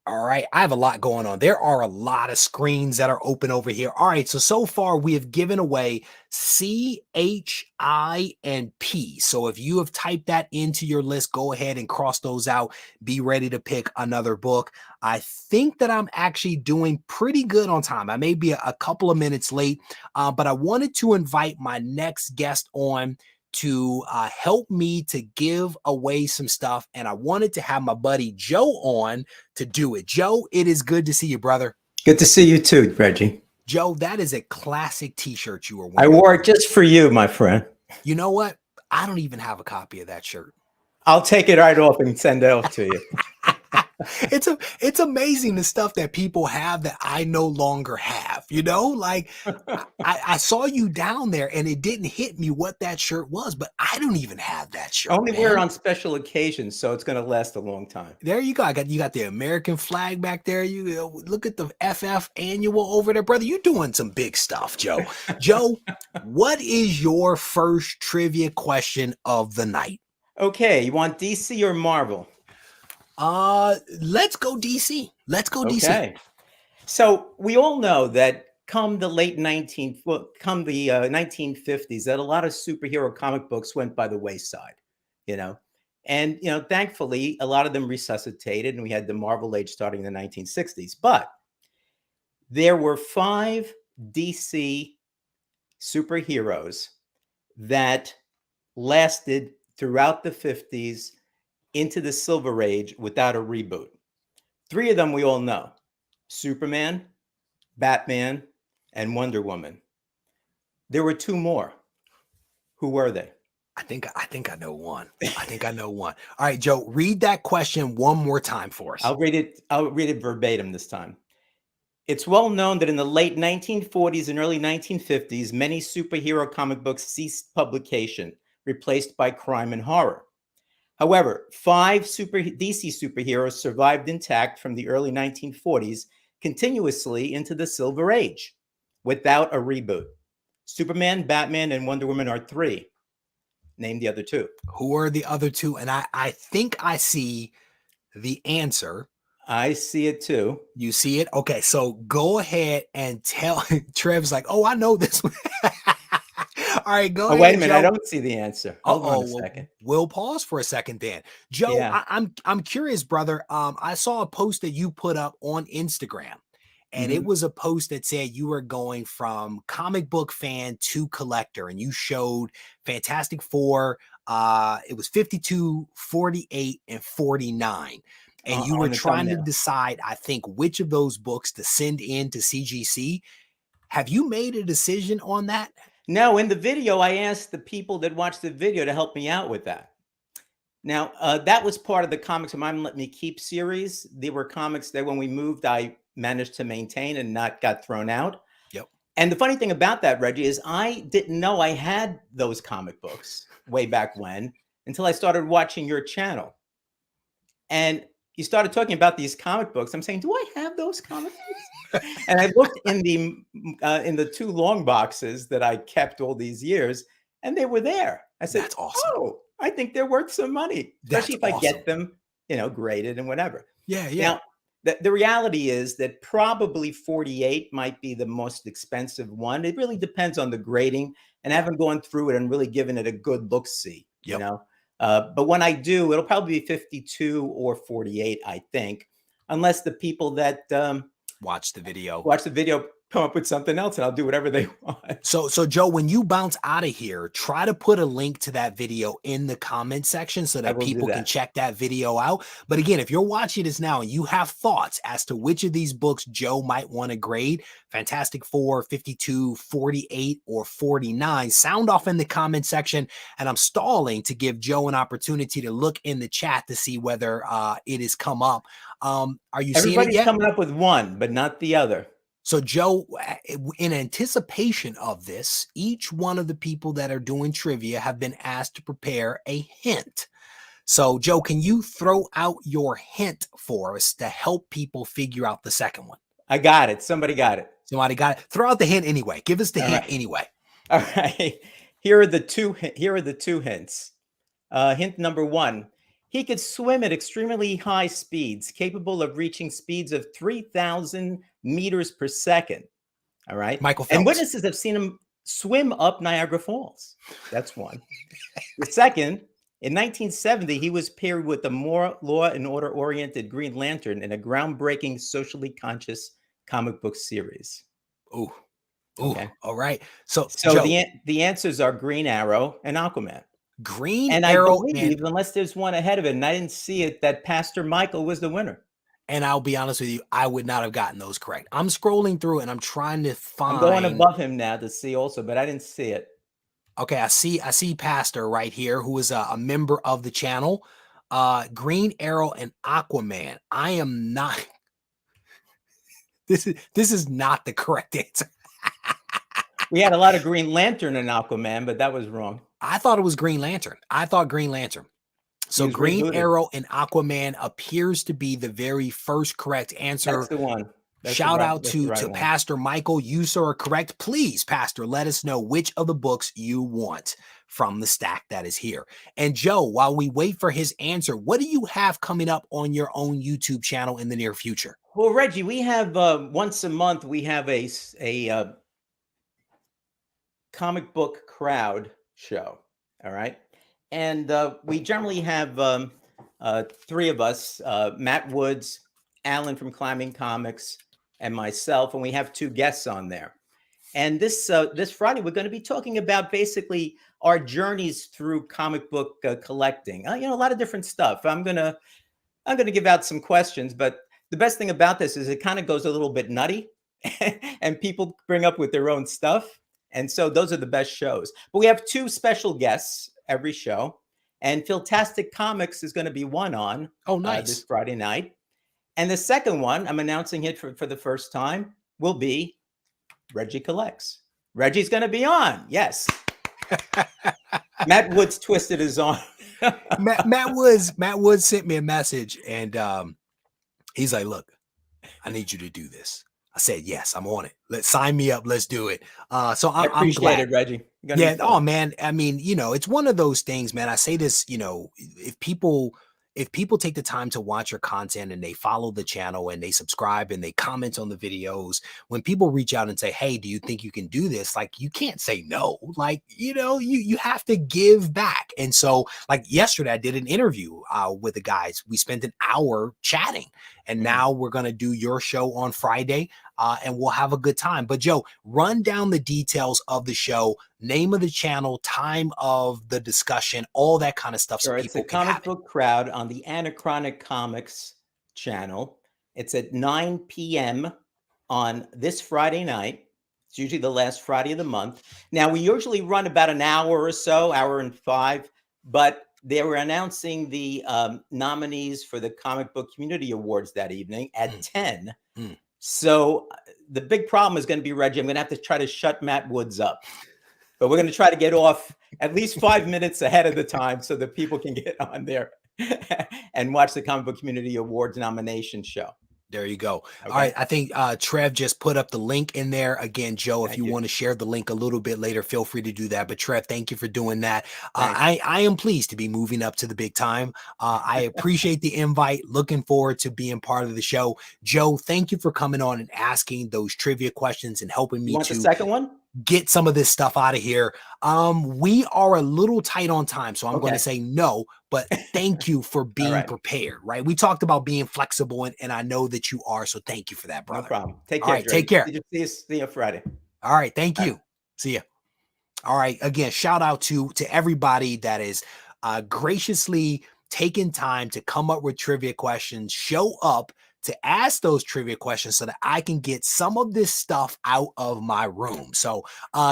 All right, I have a lot going on. There are a lot of screens that are open over here. All right, so far we have given away C, H, I, and P. So if you have typed that into your list, go ahead and cross those out. Be ready to pick another book. I think that I'm actually doing pretty good on time. I may be a couple of minutes late, but I wanted to invite my next guest on to help me to give away some stuff. And I wanted to have my buddy Joe on to do it. Joe, it is good to see you, brother. Good to see you too, Reggie. Joe, that is a classic t-shirt you were wearing. I wore it just for you, my friend. You know what? I don't even have a copy of that shirt. I'll take it right off and send it off to you. It's amazing the stuff that people have that I no longer have, you know, like I saw you down there and it didn't hit me what that shirt was, but I don't even have that shirt. Only wear it on special occasions, so it's going to last a long time. There you go. You got the American flag back there. You look at the FF annual over there, brother. You're doing some big stuff, Joe. Joe, what is your first trivia question of the night? Okay, you want DC or Marvel? Let's go DC. Let's go DC. Okay. So we all know that come the 1950s, that a lot of superhero comic books went by the wayside, and thankfully a lot of them resuscitated, and we had the Marvel age starting in the 1960s. But there were 5 DC superheroes that lasted throughout the 50s into the Silver Age without a reboot. 3 of them we all know: Superman, Batman, and Wonder Woman. There were 2 more. Who were they? I think I know one. All right, Joe, read that question one more time for us. I'll read it verbatim this time. It's well known that in the late 1940s and early 1950s, many superhero comic books ceased publication, replaced by crime and horror. However, 5 DC superheroes survived intact from the early 1940s continuously into the Silver Age without a reboot. Superman, Batman, and Wonder Woman are 3. Name the other 2. Who are the other 2? And I think I see the answer. I see it too. You see it? Okay, so go ahead and tell. Trev's like, oh, I know this one. All right, go ahead. Wait a minute, Joe. I don't see the answer. Hold on a second. We'll pause for a second then. Joe, Yeah. I'm curious, brother. I saw a post that you put up on Instagram, and it was a post that said you were going from comic book fan to collector, and you showed Fantastic Four. It was 52, 48, and 49. And you were trying to decide, I think, which of those books to send in to CGC. Have you made a decision on that? No, in the video, I asked the people that watched the video to help me out with that. Now, that was part of the Comics Mom Let Me Keep series. They were comics that when we moved, I managed to maintain and not got thrown out. Yep. And the funny thing about that, Reggie, is I didn't know I had those comic books way back when until I started watching your channel. And you started talking about these comic books. I'm saying, do I have those comic books? And I looked in the 2 long boxes that I kept all these years, and they were there. I said, that's awesome. Oh, I think they're worth some money, especially if I get them, graded and whatever. Yeah. Now, the reality is that probably 48 might be the most expensive one. It really depends on the grading, and I haven't gone through it and really given it a good look-see, But when I do, it'll probably be 52 or 48, I think, unless the people that watch the video come up with something else, and I'll do whatever they want. So Joe, when you bounce out of here, try to put a link to that video in the comment section so that people can check that video out. But again, if you're watching this now and you have thoughts as to which of these books Joe might want to grade, Fantastic Four, 52, 48, or 49, sound off in the comment section. And I'm stalling to give Joe an opportunity to look in the chat to see whether it has come up. Are you seeing it yet? Everybody's coming up with one, but not the other. So Joe, in anticipation of this, each one of the people that are doing trivia have been asked to prepare a hint. So, Joe, can you throw out your hint for us to help people figure out the second one? I got it. Somebody got it. Somebody got it. Throw out the hint anyway. Give us the All hint right. anyway. All right. Here are the two hints. Hint number one. He could swim at extremely high speeds, capable of reaching speeds of 3,000 meters per second. All right. Michael And Phelps. witnesses have seen him swim up Niagara Falls. That's one. The second, in 1970, he was paired with a more law and order oriented Green Lantern in a groundbreaking, socially conscious comic book series. Ooh. Ooh. Okay. All right. So So Joe, the answers are Green Arrow and Aquaman. Green And I Arrow believe, unless there's one ahead of it, and I didn't see it, that Pastor Michael was the winner. and I'll be honest with you, I would not have gotten those correct. I'm scrolling through and I'm trying to find. I'm going above him now to see also, but I didn't see it. Okay, I see Pastor right here, who is a member of the channel. Green Arrow and Aquaman. I am not. This is not the correct answer. We had a lot of Green Lantern and Aquaman, but that was wrong. I thought it was Green Lantern. I thought Green Lantern. So was Green rebooted. Arrow and Aquaman appears to be the very first correct answer. That's the one. That's Shout the right, out that's the to right one. Pastor Michael. You, sir, are correct. Please, Pastor, let us know which of the books you want from the stack that is here. And Joe, while we wait for his answer, what do you have coming up on your own YouTube channel in the near future? Well, Reggie, we have once a month, we have a comic book crowd show. All right. And we generally have three of us, Matt Woods, Alan from Climbing Comics, and myself, and we have two guests on there. And this Friday, we're going to be talking about basically our journeys through comic book collecting. A lot of different stuff. I'm gonna give out some questions, but the best thing about this is it kind of goes a little bit nutty, and people bring up with their own stuff. And so those are the best shows. But we have two special guests every show, and Philtastic Comics is going to be one on. Oh, nice. This Friday night. And the second one, I'm announcing it for the first time, will be Regie Collects. Reggie's going to be on. Yes. Matt Woods twisted his arm. Matt Woods sent me a message, and he's like, "Look, I need you to do this." I said, "Yes, I'm on it. Let's sign me up. Let's do it." So I I'm appreciate glad. it, Reggie. Yeah. Oh man. I mean, it's one of those things, man. I say this, if people take the time to watch your content and they follow the channel and they subscribe and they comment on the videos, when people reach out and say, "Hey, do you think you can do this?" Like, you can't say no. Like, you have to give back. And so, like yesterday, I did an interview with the guys. We spent an hour chatting, and now we're going to do your show on Friday. And we'll have a good time. But Joe, run down the details of the show, name of the channel, time of the discussion, all that kind of stuff. Sure, So it's people a can have comic it. book crowd on the Anachronic Comics channel. It's at 9 p.m. on this Friday night. It's usually the last Friday of the month. Now, we usually run about an hour or so, hour and 5, but they were announcing the nominees for the Comic Book Community Awards that evening at 10. So the big problem is going to be, Reggie, I'm going to have to try to shut Matt Woods up. But we're going to try to get off at least 5 minutes ahead of the time so that people can get on there and watch the Comic Book Community Awards nomination show. There you go. Okay. All right. I think Trev just put up the link in there. Again, Joe, if Thank you you. want to share the link a little bit later, feel free to do that. But Trev, thank you for doing that. I am pleased to be moving up to the big time. I appreciate the invite. Looking forward to being part of the show. Joe, thank you for coming on and asking those trivia questions and helping me You want to the second one? get some of this stuff out of here. We are a little tight on time, so I'm going to Okay. say no, but thank you for being right. prepared, right? We talked about being flexible, and I know that you are, so thank you for that, brother. No problem. Take All care. right, Dre. take care. See you Friday. All right, thank All you. See ya. All right, again, shout out to everybody that is graciously taking time to come up with trivia questions, show up to ask those trivia questions so that I can get some of this stuff out of my room. So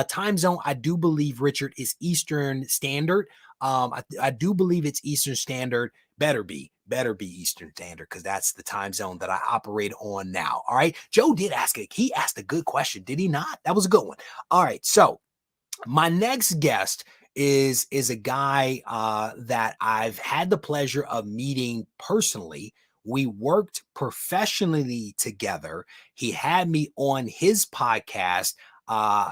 time zone, I do believe, Richard, is Eastern Standard. I do believe it's Eastern Standard. Better be Eastern Standard, because that's the time zone that I operate on now. All right. Joe did ask it. He asked a good question, did he not? That was a good one. All right. So my next guest is a guy that I've had the pleasure of meeting personally. We worked professionally together. He had me on his podcast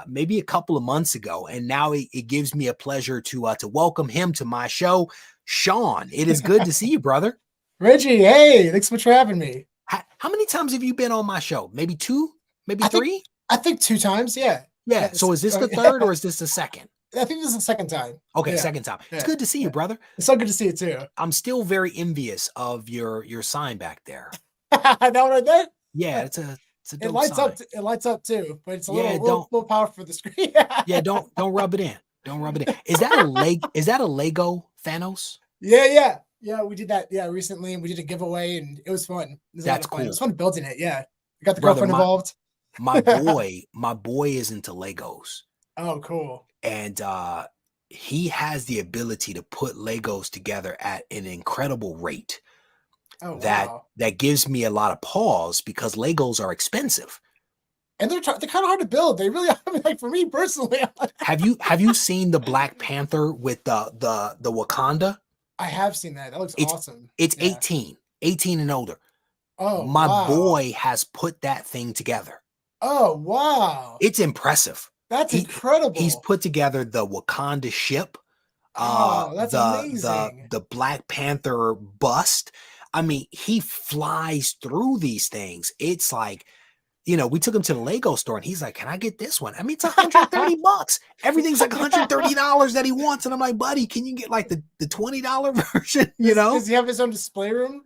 maybe a couple of months ago, and now it gives me a pleasure to welcome him to my show. Sean, it is good to see you, brother. Reggie, hey, thanks so much for having me. How many times have you been on my show? Maybe two, maybe three? I think 2 times, yeah. Yeah. So is this the third or is this the second? I think this is the second time. Okay, Yeah. second time. It's Yeah. good to see you, brother. It's so good to see you too. I'm still very envious of your sign back there. That one right there? Yeah, it's a It dope lights sign. up. It lights up too, but it's a Yeah, little powerful for the screen. Yeah, don't rub it in. Don't rub it in. Is that a Lego Thanos? Yeah. We did that. Yeah, recently, and we did a giveaway, and it was fun. It was a lot That's of fun. cool. It was fun building it. Yeah, we got the Brother, girlfriend involved. My boy is into Legos, Oh, cool. and he has the ability to put Legos together at an incredible rate. Oh, that wow. that gives me a lot of pause because Legos are expensive. And they're kind of hard to build. They really are. I mean, like for me personally, Have you seen the Black Panther with the Wakanda? I have seen that. That looks awesome. It's Yeah. 18 and older. Oh, My wow. boy has put that thing together. Oh, wow. It's impressive. That's incredible. He's put together the Wakanda ship, Oh, that's amazing. the Black Panther bust. I mean, he flies through these things. It's like, we took him to the Lego store and he's like, "Can I get this one?" I mean, it's $130. Everything's like $130 that he wants. And I'm like, "Buddy, can you get like the $20 version?" Does he have his own display room?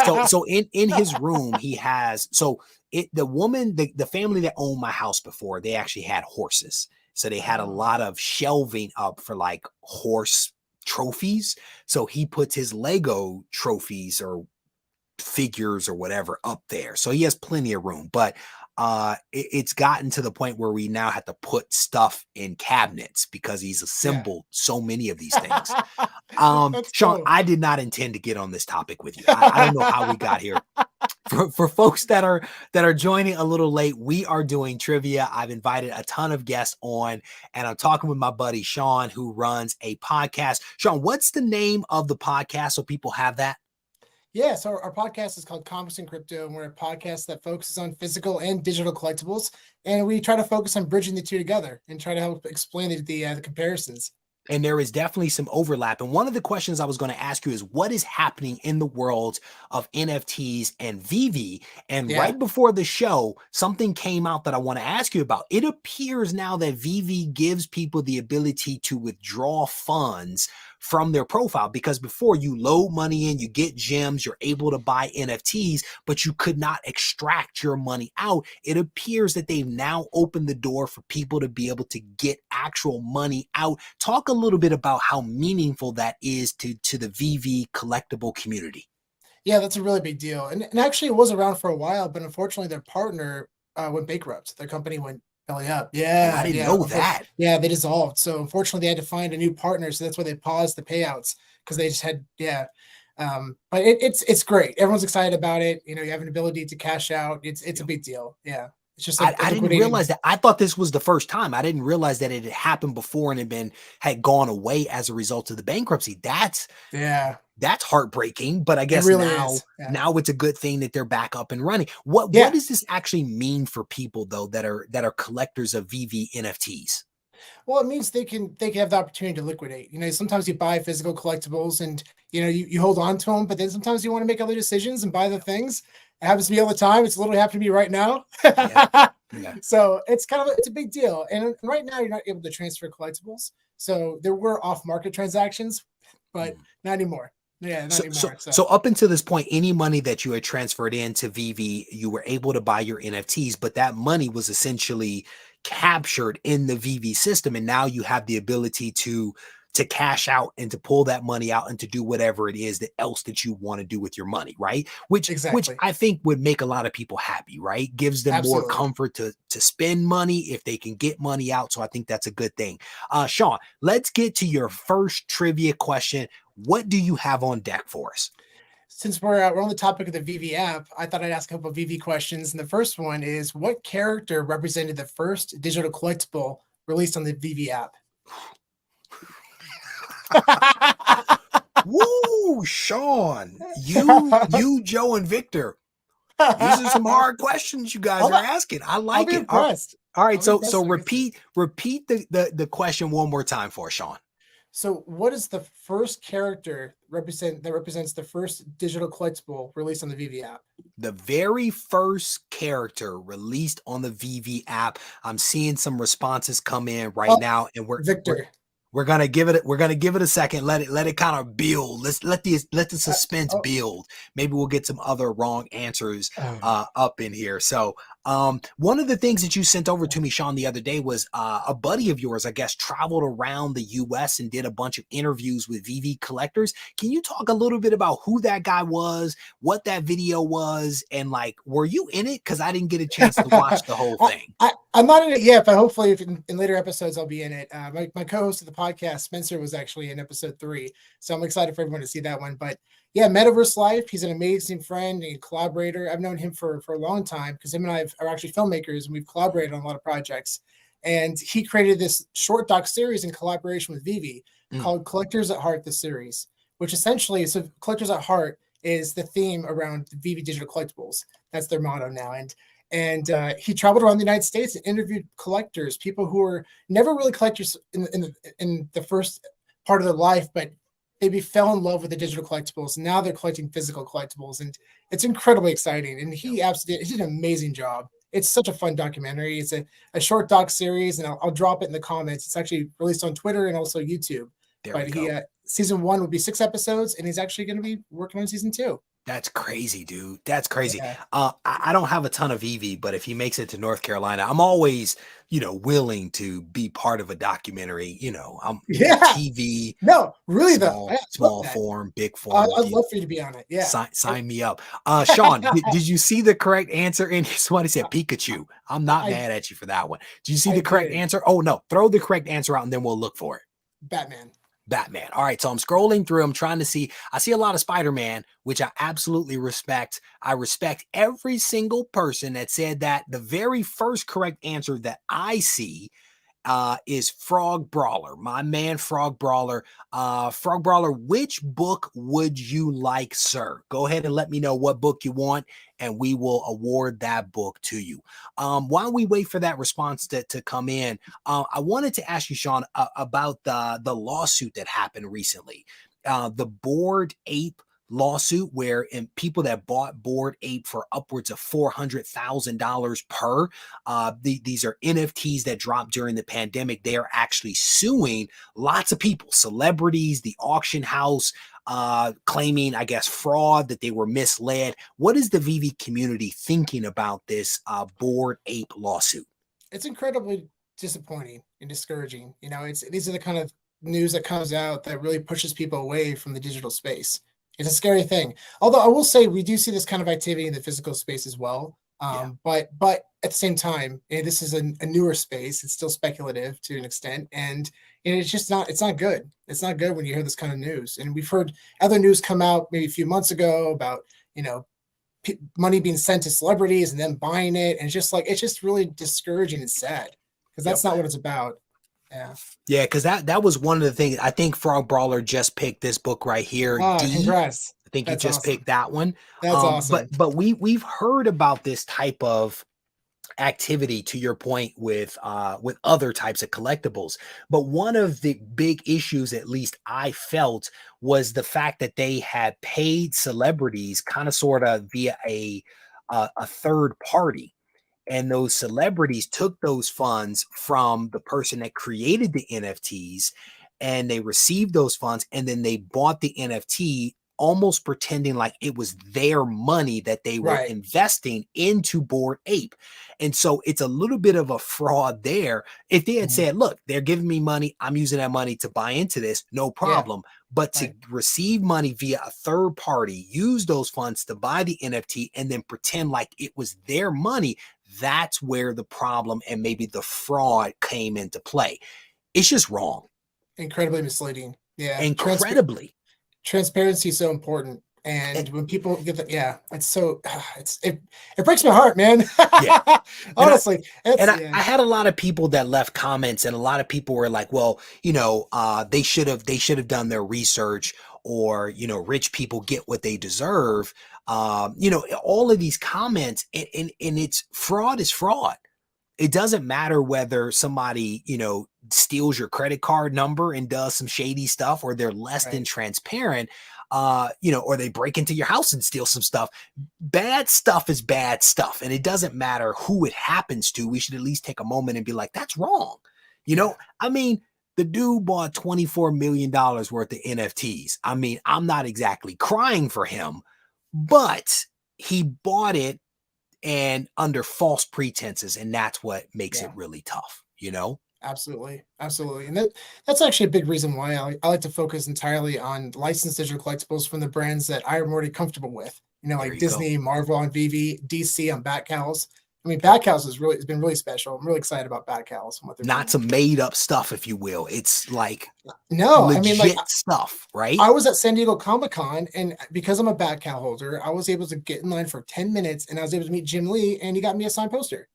So in his room, he has the family that owned my house before, they actually had horses. So they had a lot of shelving up for like horse trophies. So he puts his Lego trophies or figures or whatever up there. So he has plenty of room, but it's gotten to the point where we now have to put stuff in cabinets because he's assembled so many of these things. Sean, cool. I did not intend to get on this topic with you. I don't know how we got here. For folks that are joining a little late, we are doing trivia. I've invited a ton of guests on, and I'm talking with my buddy Sean, who runs a podcast. Sean, what's the name of the podcast so people have that? Yeah, so our podcast is called Comics and Crypto, and we're a podcast that focuses on physical and digital collectibles, and we try to focus on bridging the two together and try to help explain the comparisons. And there is definitely some overlap. And one of the questions I was going to ask you is what is happening in the world of NFTs and VV? And right before the show, something came out that I want to ask you about. It appears now that VV gives people the ability to withdraw funds from their profile, because before you load money in, you get gems, you're able to buy NFTs, but you could not extract your money out. It appears that they've now opened the door for people to be able to get actual money out. Talk a little bit about how meaningful that is to the VV collectible community. Yeah, that's a really big deal. And actually it was around for a while, but unfortunately their partner went bankrupt. Their company went belly up. Yeah. I didn't know that. Yeah, they dissolved. So unfortunately they had to find a new partner. So that's why they paused the payouts, because they just had, but it's great. Everyone's excited about it. You have an ability to cash out. It's a big deal. Yeah. It's just like I didn't realize that. I thought this was the first time. I didn't realize that it had happened before and had gone away as a result of the bankruptcy. That's heartbreaking. But I guess really now it's a good thing that they're back up and running. What does this actually mean for people though that are collectors of VV NFTs? Well, it means they can have the opportunity to liquidate. Sometimes you buy physical collectibles and you hold on to them, but then sometimes you want to make other decisions and buy the things. It happens to me all the time. It's literally happened to me right now. So it's it's a big deal. And right now you're not able to transfer collectibles. So there were off-market transactions, but not anymore. Yeah, not anymore. So up until this point, any money that you had transferred into VV, you were able to buy your NFTs, but that money was essentially captured in the VV system. And now you have the ability to cash out and to pull that money out and to do whatever it is that you want to do with your money, right? Which I think would make a lot of people happy, right? Gives them more comfort to spend money if they can get money out. So I think that's a good thing. Sean, let's get to your first trivia question. What do you have on deck for us? Since we're on the topic of the VV app, I thought I'd ask a couple of VV questions. And the first one is, what character represented the first digital collectible released on the VV app? Woo, Sean, you, Joe, and Victor. These are some hard questions you guys are asking. I like I'll be it. impressed. All right, I'll be so impressed. repeat the question one more time for us, Sean. So, what is the first character that represents the first digital collectible released on the VV app? The very first character released on the VV app. I'm seeing some responses come in right now, and Victor. we're gonna give it a second. Let it kind of build. Let the suspense build. Maybe we'll get some other wrong answers up in here. So one of the things that you sent over to me, Sean, the other day was a buddy of yours, I guess, traveled around the US and did a bunch of interviews with VV collectors. Can you talk a little bit about who that guy was, what that video was, and like, were you in it? Because I didn't get a chance to watch the whole thing. I'm not in it yet, but hopefully in later episodes I'll be in it. My co-host of the podcast, Spencer, was actually in episode 3, so I'm excited for everyone to see that one. But yeah, Metaverse Life, he's an amazing friend and collaborator. I've known him for a long time because him and I are actually filmmakers and we've collaborated on a lot of projects. And he created this short doc series in collaboration with Vivi called Collectors at Heart, the series, which essentially, so Collectors at Heart is the theme around the Vivi digital collectibles. That's their motto now. And he traveled around the United States and interviewed collectors, people who were never really collectors in the first part of their life, but maybe fell in love with the digital collectibles. Now they're collecting physical collectibles, and it's incredibly exciting. And he did an amazing job. It's such a fun documentary. It's a short doc series, and I'll drop it in the comments. It's actually released on Twitter and also YouTube. Season 1 will be 6 episodes, and he's actually going to be working on season 2. That's crazy, dude. That's crazy. Yeah. I don't have a ton of EV, but if he makes it to North Carolina, I'm always, willing to be part of a documentary. I'm TV. No, really small form, big form. I'd love for you to be on it. Yeah. Sign me up. Sean, did you see the correct answer? And somebody said Pikachu. I'm not mad at you for that one. Did you see the correct answer? Oh no, throw the correct answer out and then we'll look for it. Batman. All right. So I'm scrolling through. I'm trying to see. I see a lot of Spider-Man, which I absolutely respect. I respect every single person that said that. The very first correct answer that I see is Frog Brawler. My man, Frog Brawler. Frog Brawler, which book would you like, sir? Go ahead and let me know what book you want, and we will award that book to you. While we wait for that response to come in, I wanted to ask you, Sean, about the lawsuit that happened recently. The Bored Ape lawsuit, where people that bought Bored Ape for upwards of $400,000 per. These are NFTs that dropped during the pandemic. They are actually suing lots of people, celebrities, the auction house, claiming, I guess, fraud, that they were misled. What is the VV community thinking about this Bored Ape lawsuit? It's incredibly disappointing and discouraging. These are the kind of news that comes out that really pushes people away from the digital space. It's a scary thing. Although I will say we do see this kind of activity in the physical space as well. But at the same time, this is a newer space. It's still speculative to an extent. And it's not good. It's not good when you hear this kind of news. And we've heard other news come out maybe a few months ago about, money being sent to celebrities and them buying it. And it's just really discouraging and sad because that's not what it's about. Yeah, because that was one of the things. I think Frog Brawler just picked this book right here. Congrats. I think he just picked that one. That's awesome. But we've heard about this type of activity, to your point, with other types of collectibles. But one of the big issues, at least I felt, was the fact that they had paid celebrities kind of sort of via a third party. And those celebrities took those funds from the person that created the NFTs, and they received those funds, and then they bought the NFT, almost pretending like it was their money that they were investing into Bored Ape. And so it's a little bit of a fraud there. If they had said, look, they're giving me money, I'm using that money to buy into this, no problem. But to receive money via a third party, use those funds to buy the NFT, and then pretend like it was their money, that's where the problem and maybe the fraud came into play. It's just wrong. Incredibly misleading. Yeah. Incredibly. Transparency is so important. And when people get that, yeah, it's so it breaks my heart, man. Yeah. Honestly. I had a lot of people that left comments, and a lot of people were like, well, you know, they should have done their research, or, you know, rich people get what they deserve. You know, all of these comments, and it's fraud is fraud. It doesn't matter whether somebody, you know, steals your credit card number and does some shady stuff, or they're less than transparent, you know, or they break into your house and steal some stuff. Bad stuff is bad stuff. And it doesn't matter who it happens to. We should at least take a moment and be like, that's wrong. You know, I mean, the dude bought $24 million worth of NFTs. I mean, I'm not exactly crying for him, but he bought it and under false pretenses, and that's what makes it really tough, you know? Absolutely. And that's actually a big reason why I like to focus entirely on licensed digital collectibles from the brands that I'm already comfortable with. You know, like Disney, Marvel on VV, DC on Batcows. I mean, Batcows has been really special. I'm really excited about Batcows and what they're not doing. Some made up stuff, if you will. It's like legit, I mean, like, stuff, right? I was at San Diego Comic-Con, and because I'm a Batcow holder, I was able to get in line for 10 minutes, and I was able to meet Jim Lee, and he got me a signed poster.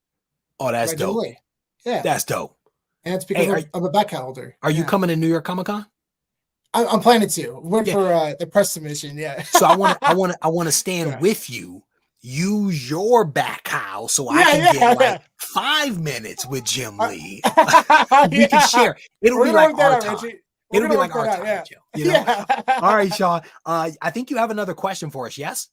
Oh, that's dope. Jim Lee. Yeah, that's dope. And it's because I'm a Batcow holder. Are you coming to New York Comic-Con? I'm planning to. Wait for the press submission. Yeah. So I want to stand with you. Use your Batcow so I can get like 5 minutes with Jim Lee. We can share. It'll be like our time. It'll be like our time, Joe. You know? All right, Sean. I think you have another question for us. Yes,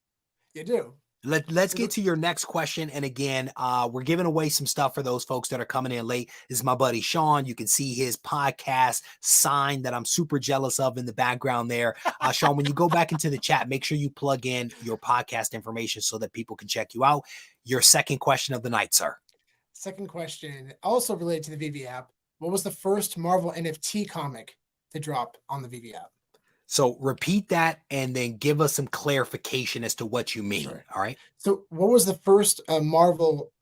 you do. Let's get to your next question. And again, we're giving away some stuff for those folks that are coming in late. This is my buddy Sean. You can see his podcast sign that I'm super jealous of in the background there. Sean, when you go back into the chat, make sure you plug in your podcast information so that people can check you out. Your second question of the night, sir. Second question, also related to the VV app. What was the first Marvel NFT comic to drop on the VV app? So repeat that and then give us some clarification as to what you mean. Sure. All right. So what was the first Marvel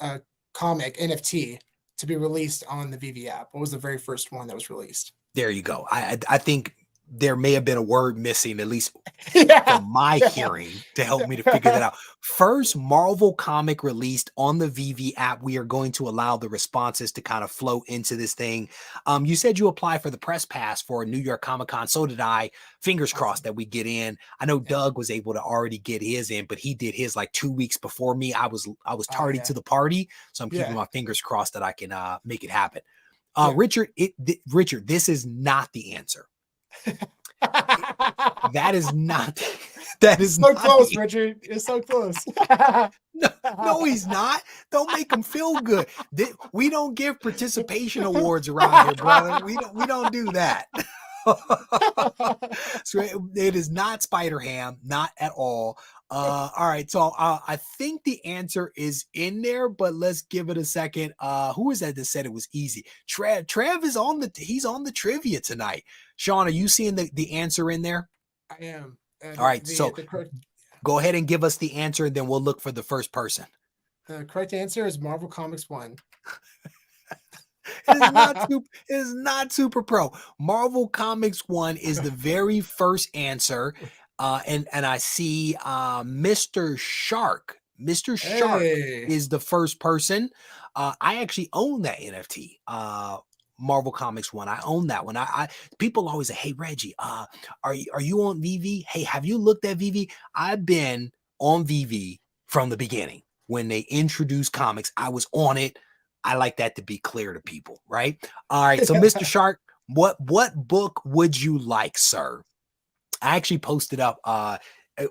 comic NFT to be released on the VV app? What was the very first one that was released? There you go. I think there may have been a word missing, at least from my hearing, to help me to figure that out. First Marvel comic released on the VV app. We are going to allow the responses to kind of flow into this thing. You said you applied for the press pass for New York Comic-Con. So did I. Fingers crossed that we get in. I know Doug was able to already get his in, but he did his like 2 weeks before me. I was tardy to the party, so I'm keeping my fingers crossed that I can make it happen. Richard, this is not the answer. That is so close, Richard. You're so close. No, he's not. Don't make him feel good. We don't give participation awards around here, brother. We don't do that. So it is not Spider-Ham, not at all. All right, so I think the answer is in there, but let's give it a second. Who is that said it was easy? Trev is he's on the trivia tonight. Sean, are you seeing the answer in there? I am. All right, go ahead and give us the answer, and then we'll look for the first person. The correct answer is Marvel Comics 1. It is not super pro. Marvel Comics 1 is the very first answer. And I see Mr. Shark. Mr. Shark is the first person. I actually own that NFT. Marvel Comics 1. I own that one. People always say, "Hey Reggie, are you on VV? Hey, have you looked at VV?" I've been on VV from the beginning. When they introduced comics, I was on it. I like that to be clear to people, right? All right. So Mr. Shark, what book would you like, sir? I actually posted up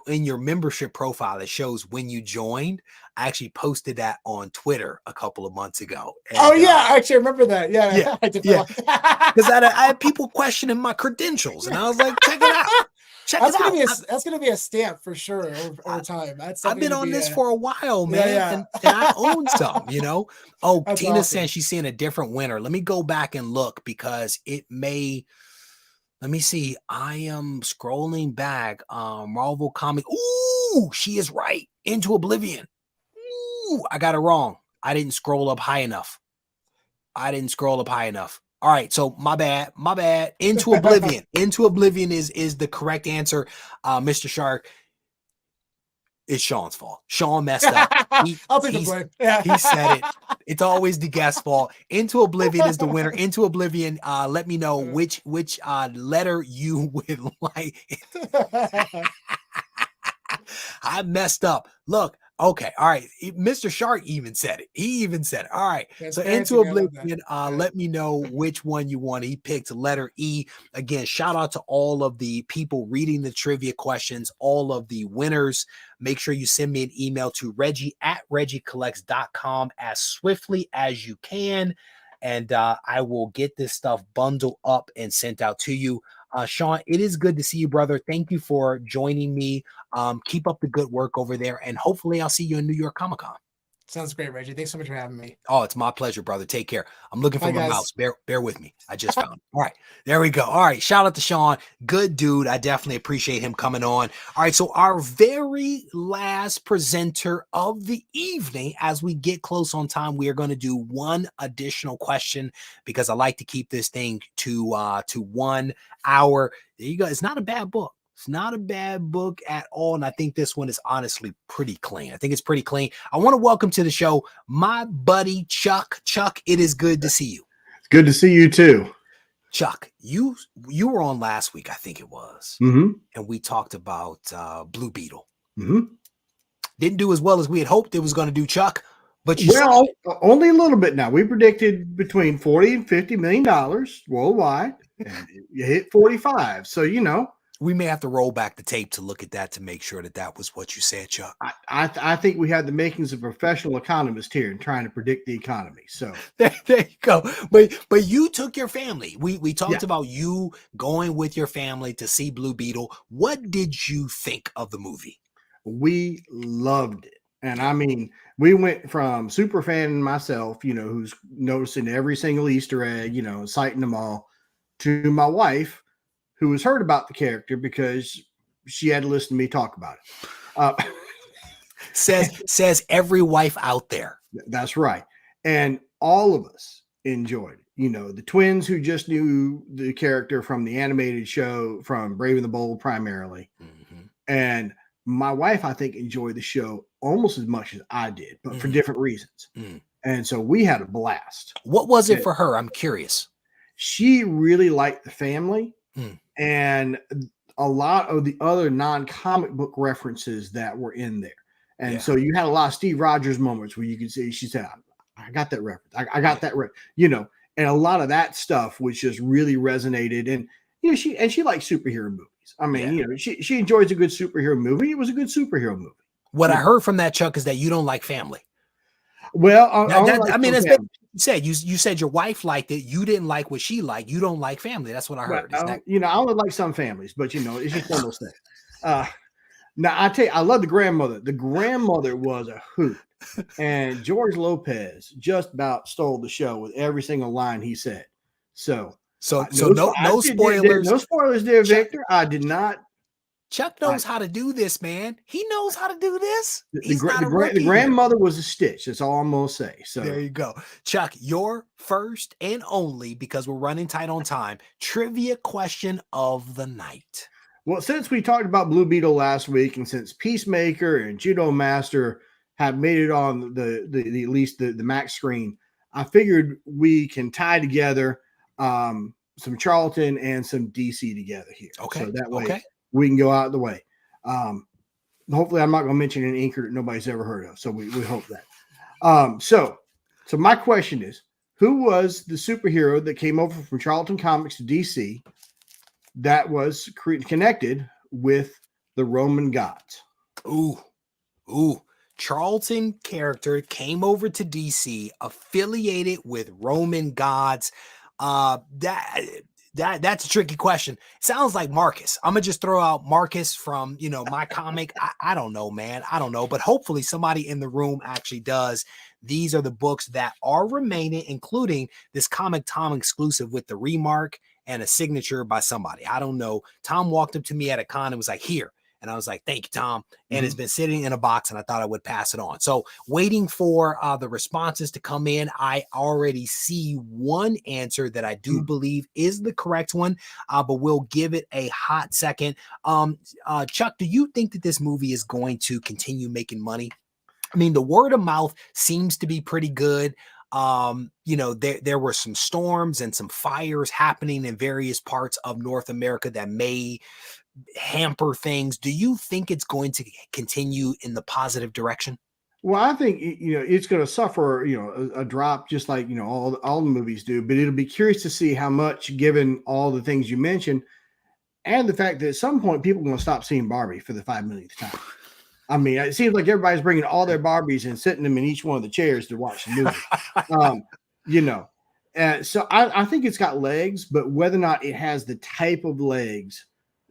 in your membership profile. It shows when you joined. I actually posted that on Twitter a couple of months ago. And, I actually remember that. Yeah. Because I had people questioning my credentials, and I was like, check it out. That's gonna be a stamp for sure over time. I've been on this for a while, man, and I own some, you know. Oh, that's Tina saying she's seeing a different winner. Let me go back and look because it may. Let me see. I am scrolling back. Marvel comic. Ooh, she is right. Into Oblivion. Ooh, I got it wrong. I didn't scroll up high enough. All right, so my bad. Into Oblivion. Into Oblivion is the correct answer, Mr. Shark. It's Sean's fault. Sean messed up. I'll take the blame. Yeah. He said it. It's always the guest's fault. Into Oblivion is the winner. Into Oblivion, let me know which letter you would like. I messed up. Look, okay, all right. Mr. Shark even said it. He even said it. All right. So Into Oblivion, let me know which one you want. He picked letter E. Again, shout out to all of the people reading the trivia questions, all of the winners. Make sure you send me an email to reggie@regiecollects.com as swiftly as you can. And I will get this stuff bundled up and sent out to you. Sean, it is good to see you, brother. Thank you for joining me. Keep up the good work over there, and hopefully I'll see you in New York Comic Con. Sounds great, Reggie. Thanks so much for having me. Oh, it's my pleasure, brother. Take care. I'm looking for my mouse. Bear with me. I just found it. All right. There we go. All right. Shout out to Sean. Good dude. I definitely appreciate him coming on. All right. So our very last presenter of the evening, as we get close on time, we are going to do one additional question because I like to keep this thing to 1 hour. There you go. It's not a bad book. It's not a bad book at all. And I think this one is honestly pretty clean. I think it's pretty clean. I want to welcome to the show my buddy, Chuck. Chuck, it is good to see you. It's good to see you too. Chuck, you were on last week, I think it was. Mm-hmm. And we talked about Blue Beetle. Mm-hmm. Didn't do as well as we had hoped it was going to do, Chuck. But only a little bit now. We predicted between $40 and $50 million worldwide. And you hit 45. So, we may have to roll back the tape to look at that to make sure that was what you said, Chuck. I think we have the makings of a professional economist here in trying to predict the economy. So there you go. But you took your family. We talked about you going with your family to see Blue Beetle. What did you think of the movie? We loved it. And I mean, we went from super fan myself, who's noticing every single Easter egg, citing them all, to my wife, who has heard about the character because she had to listen to me talk about it. Says every wife out there. That's right. And all of us enjoyed it. The twins who just knew the character from the animated show, from Brave and the Bold primarily. Mm-hmm. And my wife, I think, enjoyed the show almost as much as I did, but for different reasons. Mm. And so we had a blast. What was it for her? I'm curious. She really liked the family. And a lot of the other non-comic book references that were in there. And so you had a lot of Steve Rogers moments where you could see, she said, I got that reference. I got that, and a lot of that stuff which just really resonated. And, she likes superhero movies. I mean, she enjoys a good superhero movie. It was a good superhero movie. What I heard from that, Chuck, is that you don't like family. Well, that's what you said. You said your wife liked it. You didn't like what she liked. You don't like family. That's what I heard. I only like some families, but it's just one of those things. Now I tell you, I love the grandmother. The grandmother was a hoot, and George Lopez just about stole the show with every single line he said. So no spoilers. No spoilers there, Victor. I did not. Chuck knows how to do this, man. He knows how to do this. The grandmother was a stitch. That's all I'm going to say. So there you go. Chuck, your first and only, because we're running tight on time, trivia question of the night. Well, since we talked about Blue Beetle last week, and since Peacemaker and Judo Master have made it on the at least the Mac screen, I figured we can tie together some Charlton and some DC together here. Okay. So that way we can go out of the way. Hopefully I'm not going to mention an inker that nobody's ever heard of. So we hope that. So my question is, who was the superhero that came over from Charlton Comics to DC that was connected with the Roman gods? Ooh. Charlton character came over to DC, affiliated with Roman gods. That's a tricky question. Sounds like Marcus. I'm gonna just throw out Marcus from my comic. I don't know, man. I don't know, but hopefully somebody in the room actually does. These are the books that are remaining, including this Comic Tom exclusive with the remark and a signature by somebody. I don't know. Tom walked up to me at a con and was like, "Here." And I was like, thank you, Tom. And it's been sitting in a box, and I thought I would pass it on. So waiting for the responses to come in. I already see one answer that I do believe is the correct one, but we'll give it a hot second. Chuck, do you think that this movie is going to continue making money? I mean, the word of mouth seems to be pretty good. You know, there were some storms and some fires happening in various parts of North America that may hamper things. Do you think it's going to continue in the positive direction? Well, I think it's going to suffer a drop, just like all the movies do. But it'll be curious to see how much, given all the things you mentioned, and the fact that at some point people are going to stop seeing Barbie for the 5 millionth time. I mean, it seems like everybody's bringing all their Barbies and sitting them in each one of the chairs to watch the movie. So I think it's got legs, but whether or not it has the type of legs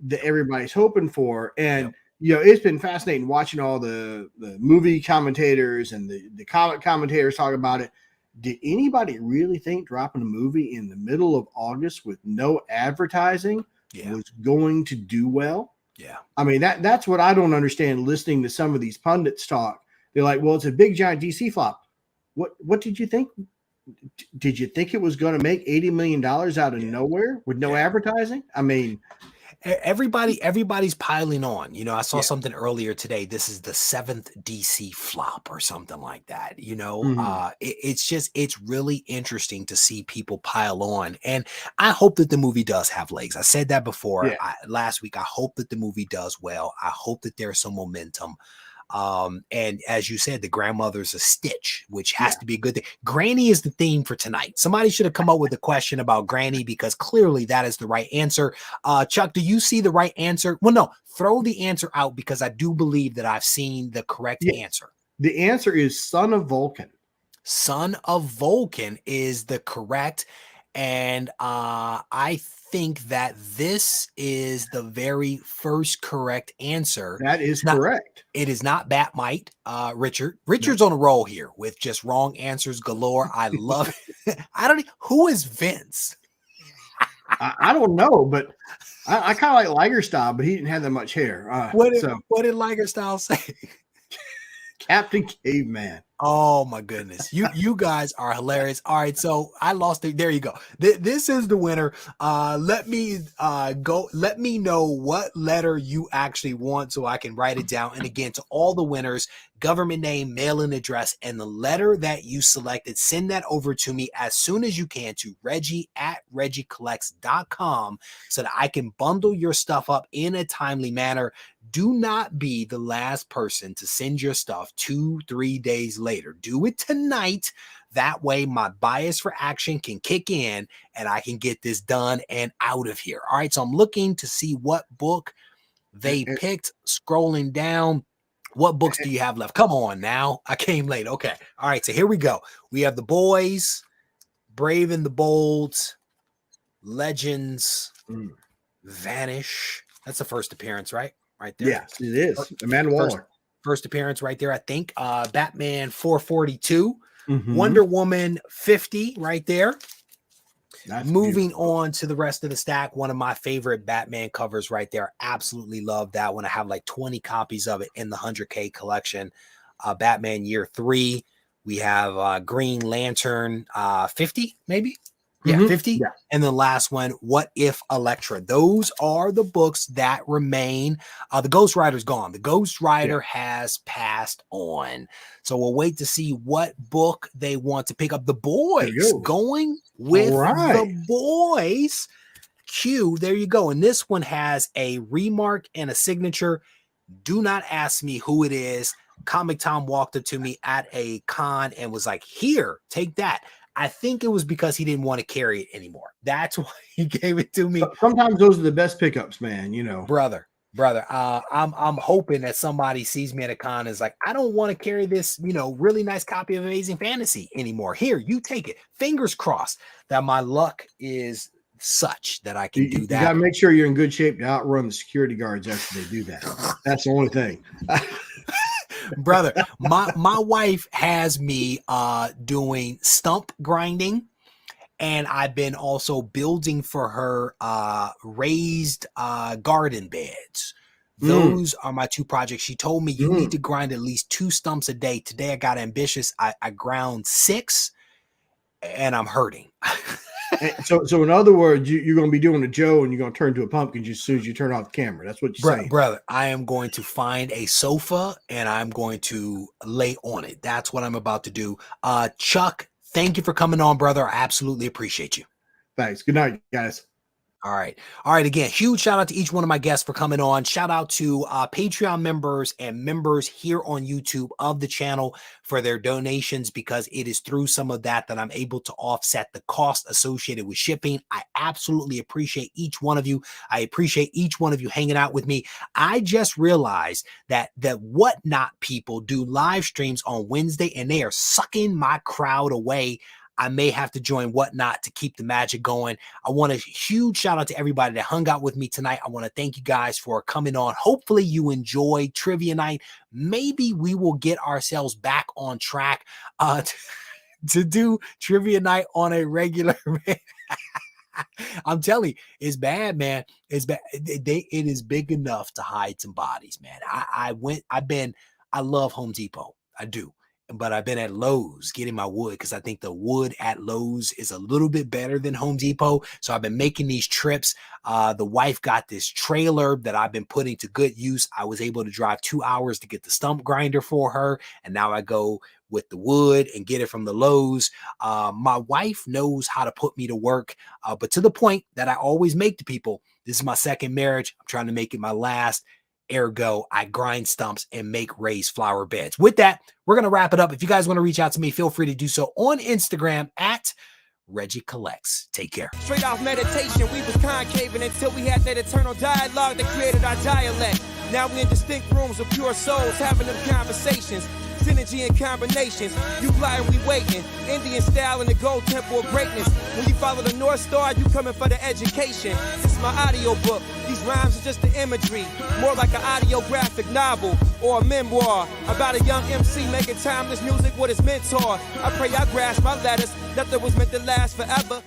that everybody's hoping for. And, it's been fascinating watching all the movie commentators and the comic commentators talk about it. Did anybody really think dropping a movie in the middle of August with no advertising was going to do well? Yeah. I mean, that's what I don't understand listening to some of these pundits talk. They're like, well, it's a big giant DC flop. What did you think? Did you think it was going to make $80 million out of nowhere with no advertising? I mean, everybody's piling on. I saw something earlier today. This is the 7th DC flop or something like that. It's really interesting to see people pile on. And I hope that the movie does have legs. I said that before last week. I hope that the movie does well. I hope that there's some momentum. And as you said, the grandmother's a stitch, which has to be a good thing. Granny is the theme for tonight. Somebody should have come up with a question about Granny, because clearly that is the right answer. Chuck, do you see the right answer? Well, no, throw the answer out, because I do believe that I've seen the correct answer. The answer is Son of Vulcan. Son of Vulcan is the correct. And I think that this is the very first correct answer. That is correct. It is not Batmite. Richard. Richard's on a roll here with just wrong answers galore. I love it. Who is Vince? I don't know, but I kind of like Liger style, but he didn't have that much hair. What did Liger style say? Captain Caveman. Oh my goodness. You guys are hilarious. All right. So I lost it. There you go. This is the winner. Let me know what letter you actually want so I can write it down. And again, to all the winners, government name, mailing address, and the letter that you selected, send that over to me as soon as you can to Regie@RegieCollects.com so that I can bundle your stuff up in a timely manner. Do not be the last person to send your stuff 2-3 days later. Do it tonight. That way my bias for action can kick in and I can get this done and out of here. All right. So I'm looking to see what book they picked. Scrolling down. What books do you have left? Come on now. I came late. Okay. All right. So here we go. We have The Boys, Brave and the Bold, Legends, Vanish. That's the first appearance, right? Right there. Yes, it is. Amanda Waller. First appearance right there, I think. Batman 442, Wonder Woman 50 right there. That's Moving beautiful. on to the rest of the stack, one of my favorite Batman covers right there. Absolutely love that one. I have like 20 copies of it in the 100K collection. Batman Year 3. We have Green Lantern 50, maybe? Yeah, 50. Yeah. And the last one, What If Elektra? Those are the books that remain. The Ghost Rider's gone. The Ghost Rider has passed on. So we'll wait to see what book they want to pick up. The Boys, going with The Boys. Q, there you go. And this one has a remark and a signature. Do not ask me who it is. Comic Tom walked up to me at a con and was like, here, take that. I think it was because he didn't want to carry it anymore. That's why he gave it to me. Sometimes those are the best pickups, man. Brother. I'm hoping that somebody sees me at a con and is like, I don't want to carry this, really nice copy of Amazing Fantasy anymore. Here, you take it. Fingers crossed that my luck is such that I can do that. You gotta make sure you're in good shape to outrun the security guards after they do that. That's the only thing. Brother, my wife has me doing stump grinding, and I've been also building for her raised garden beds Those are my 2 projects. She told me you need to grind at least 2 stumps a day. Today I got ambitious. I ground 6 and I'm hurting. So in other words, you're going to be doing a Joe and you're going to turn to a pumpkin just as soon as you turn off the camera. That's what you're saying. Brother, I am going to find a sofa and I'm going to lay on it. That's what I'm about to do. Chuck, thank you for coming on, brother. I absolutely appreciate you. Thanks. Good night, guys. All right. Again, huge shout out to each one of my guests for coming on. Shout out to Patreon members and members here on YouTube of the channel for their donations, because it is through some of that I'm able to offset the cost associated with shipping. I absolutely appreciate each one of you. I appreciate each one of you hanging out with me. I just realized that the Whatnot people do live streams on Wednesday and they are sucking my crowd away. I may have to join Whatnot to keep the magic going. I want a huge shout out to everybody that hung out with me tonight. I want to thank you guys for coming on. Hopefully you enjoyed Trivia Night. Maybe we will get ourselves back on track to do Trivia Night on a regular I'm telling you, it's bad, man. It's bad. It is big enough to hide some bodies, man. I love Home Depot. I do. But I've been at Lowe's getting my wood because I think the wood at Lowe's is a little bit better than Home Depot. So I've been making these trips. The wife got this trailer that I've been putting to good use. I was able to drive 2 hours to get the stump grinder for her. And now I go with the wood and get it from the Lowe's. My wife knows how to put me to work, but to the point that I always make to people, this is my second marriage. I'm trying to make it my last. Ergo, I grind stumps and make raised flower beds. With that, we're going to wrap it up. If you guys want to reach out to me, feel free to do so on Instagram at Regie Collects. Take care. Straight off meditation, we was concaving until we had that eternal dialogue that created our dialect. Now we in distinct rooms with pure souls having them conversations. Synergy and combinations. You flying, we waiting. Indian style in the gold temple of greatness. When you follow the North Star, you coming for the education. This is my audio book. These rhymes are just the imagery. More like an audio graphic novel or a memoir about a young MC making timeless music with his mentor. I pray y'all grasp my letters. Nothing was meant to last forever.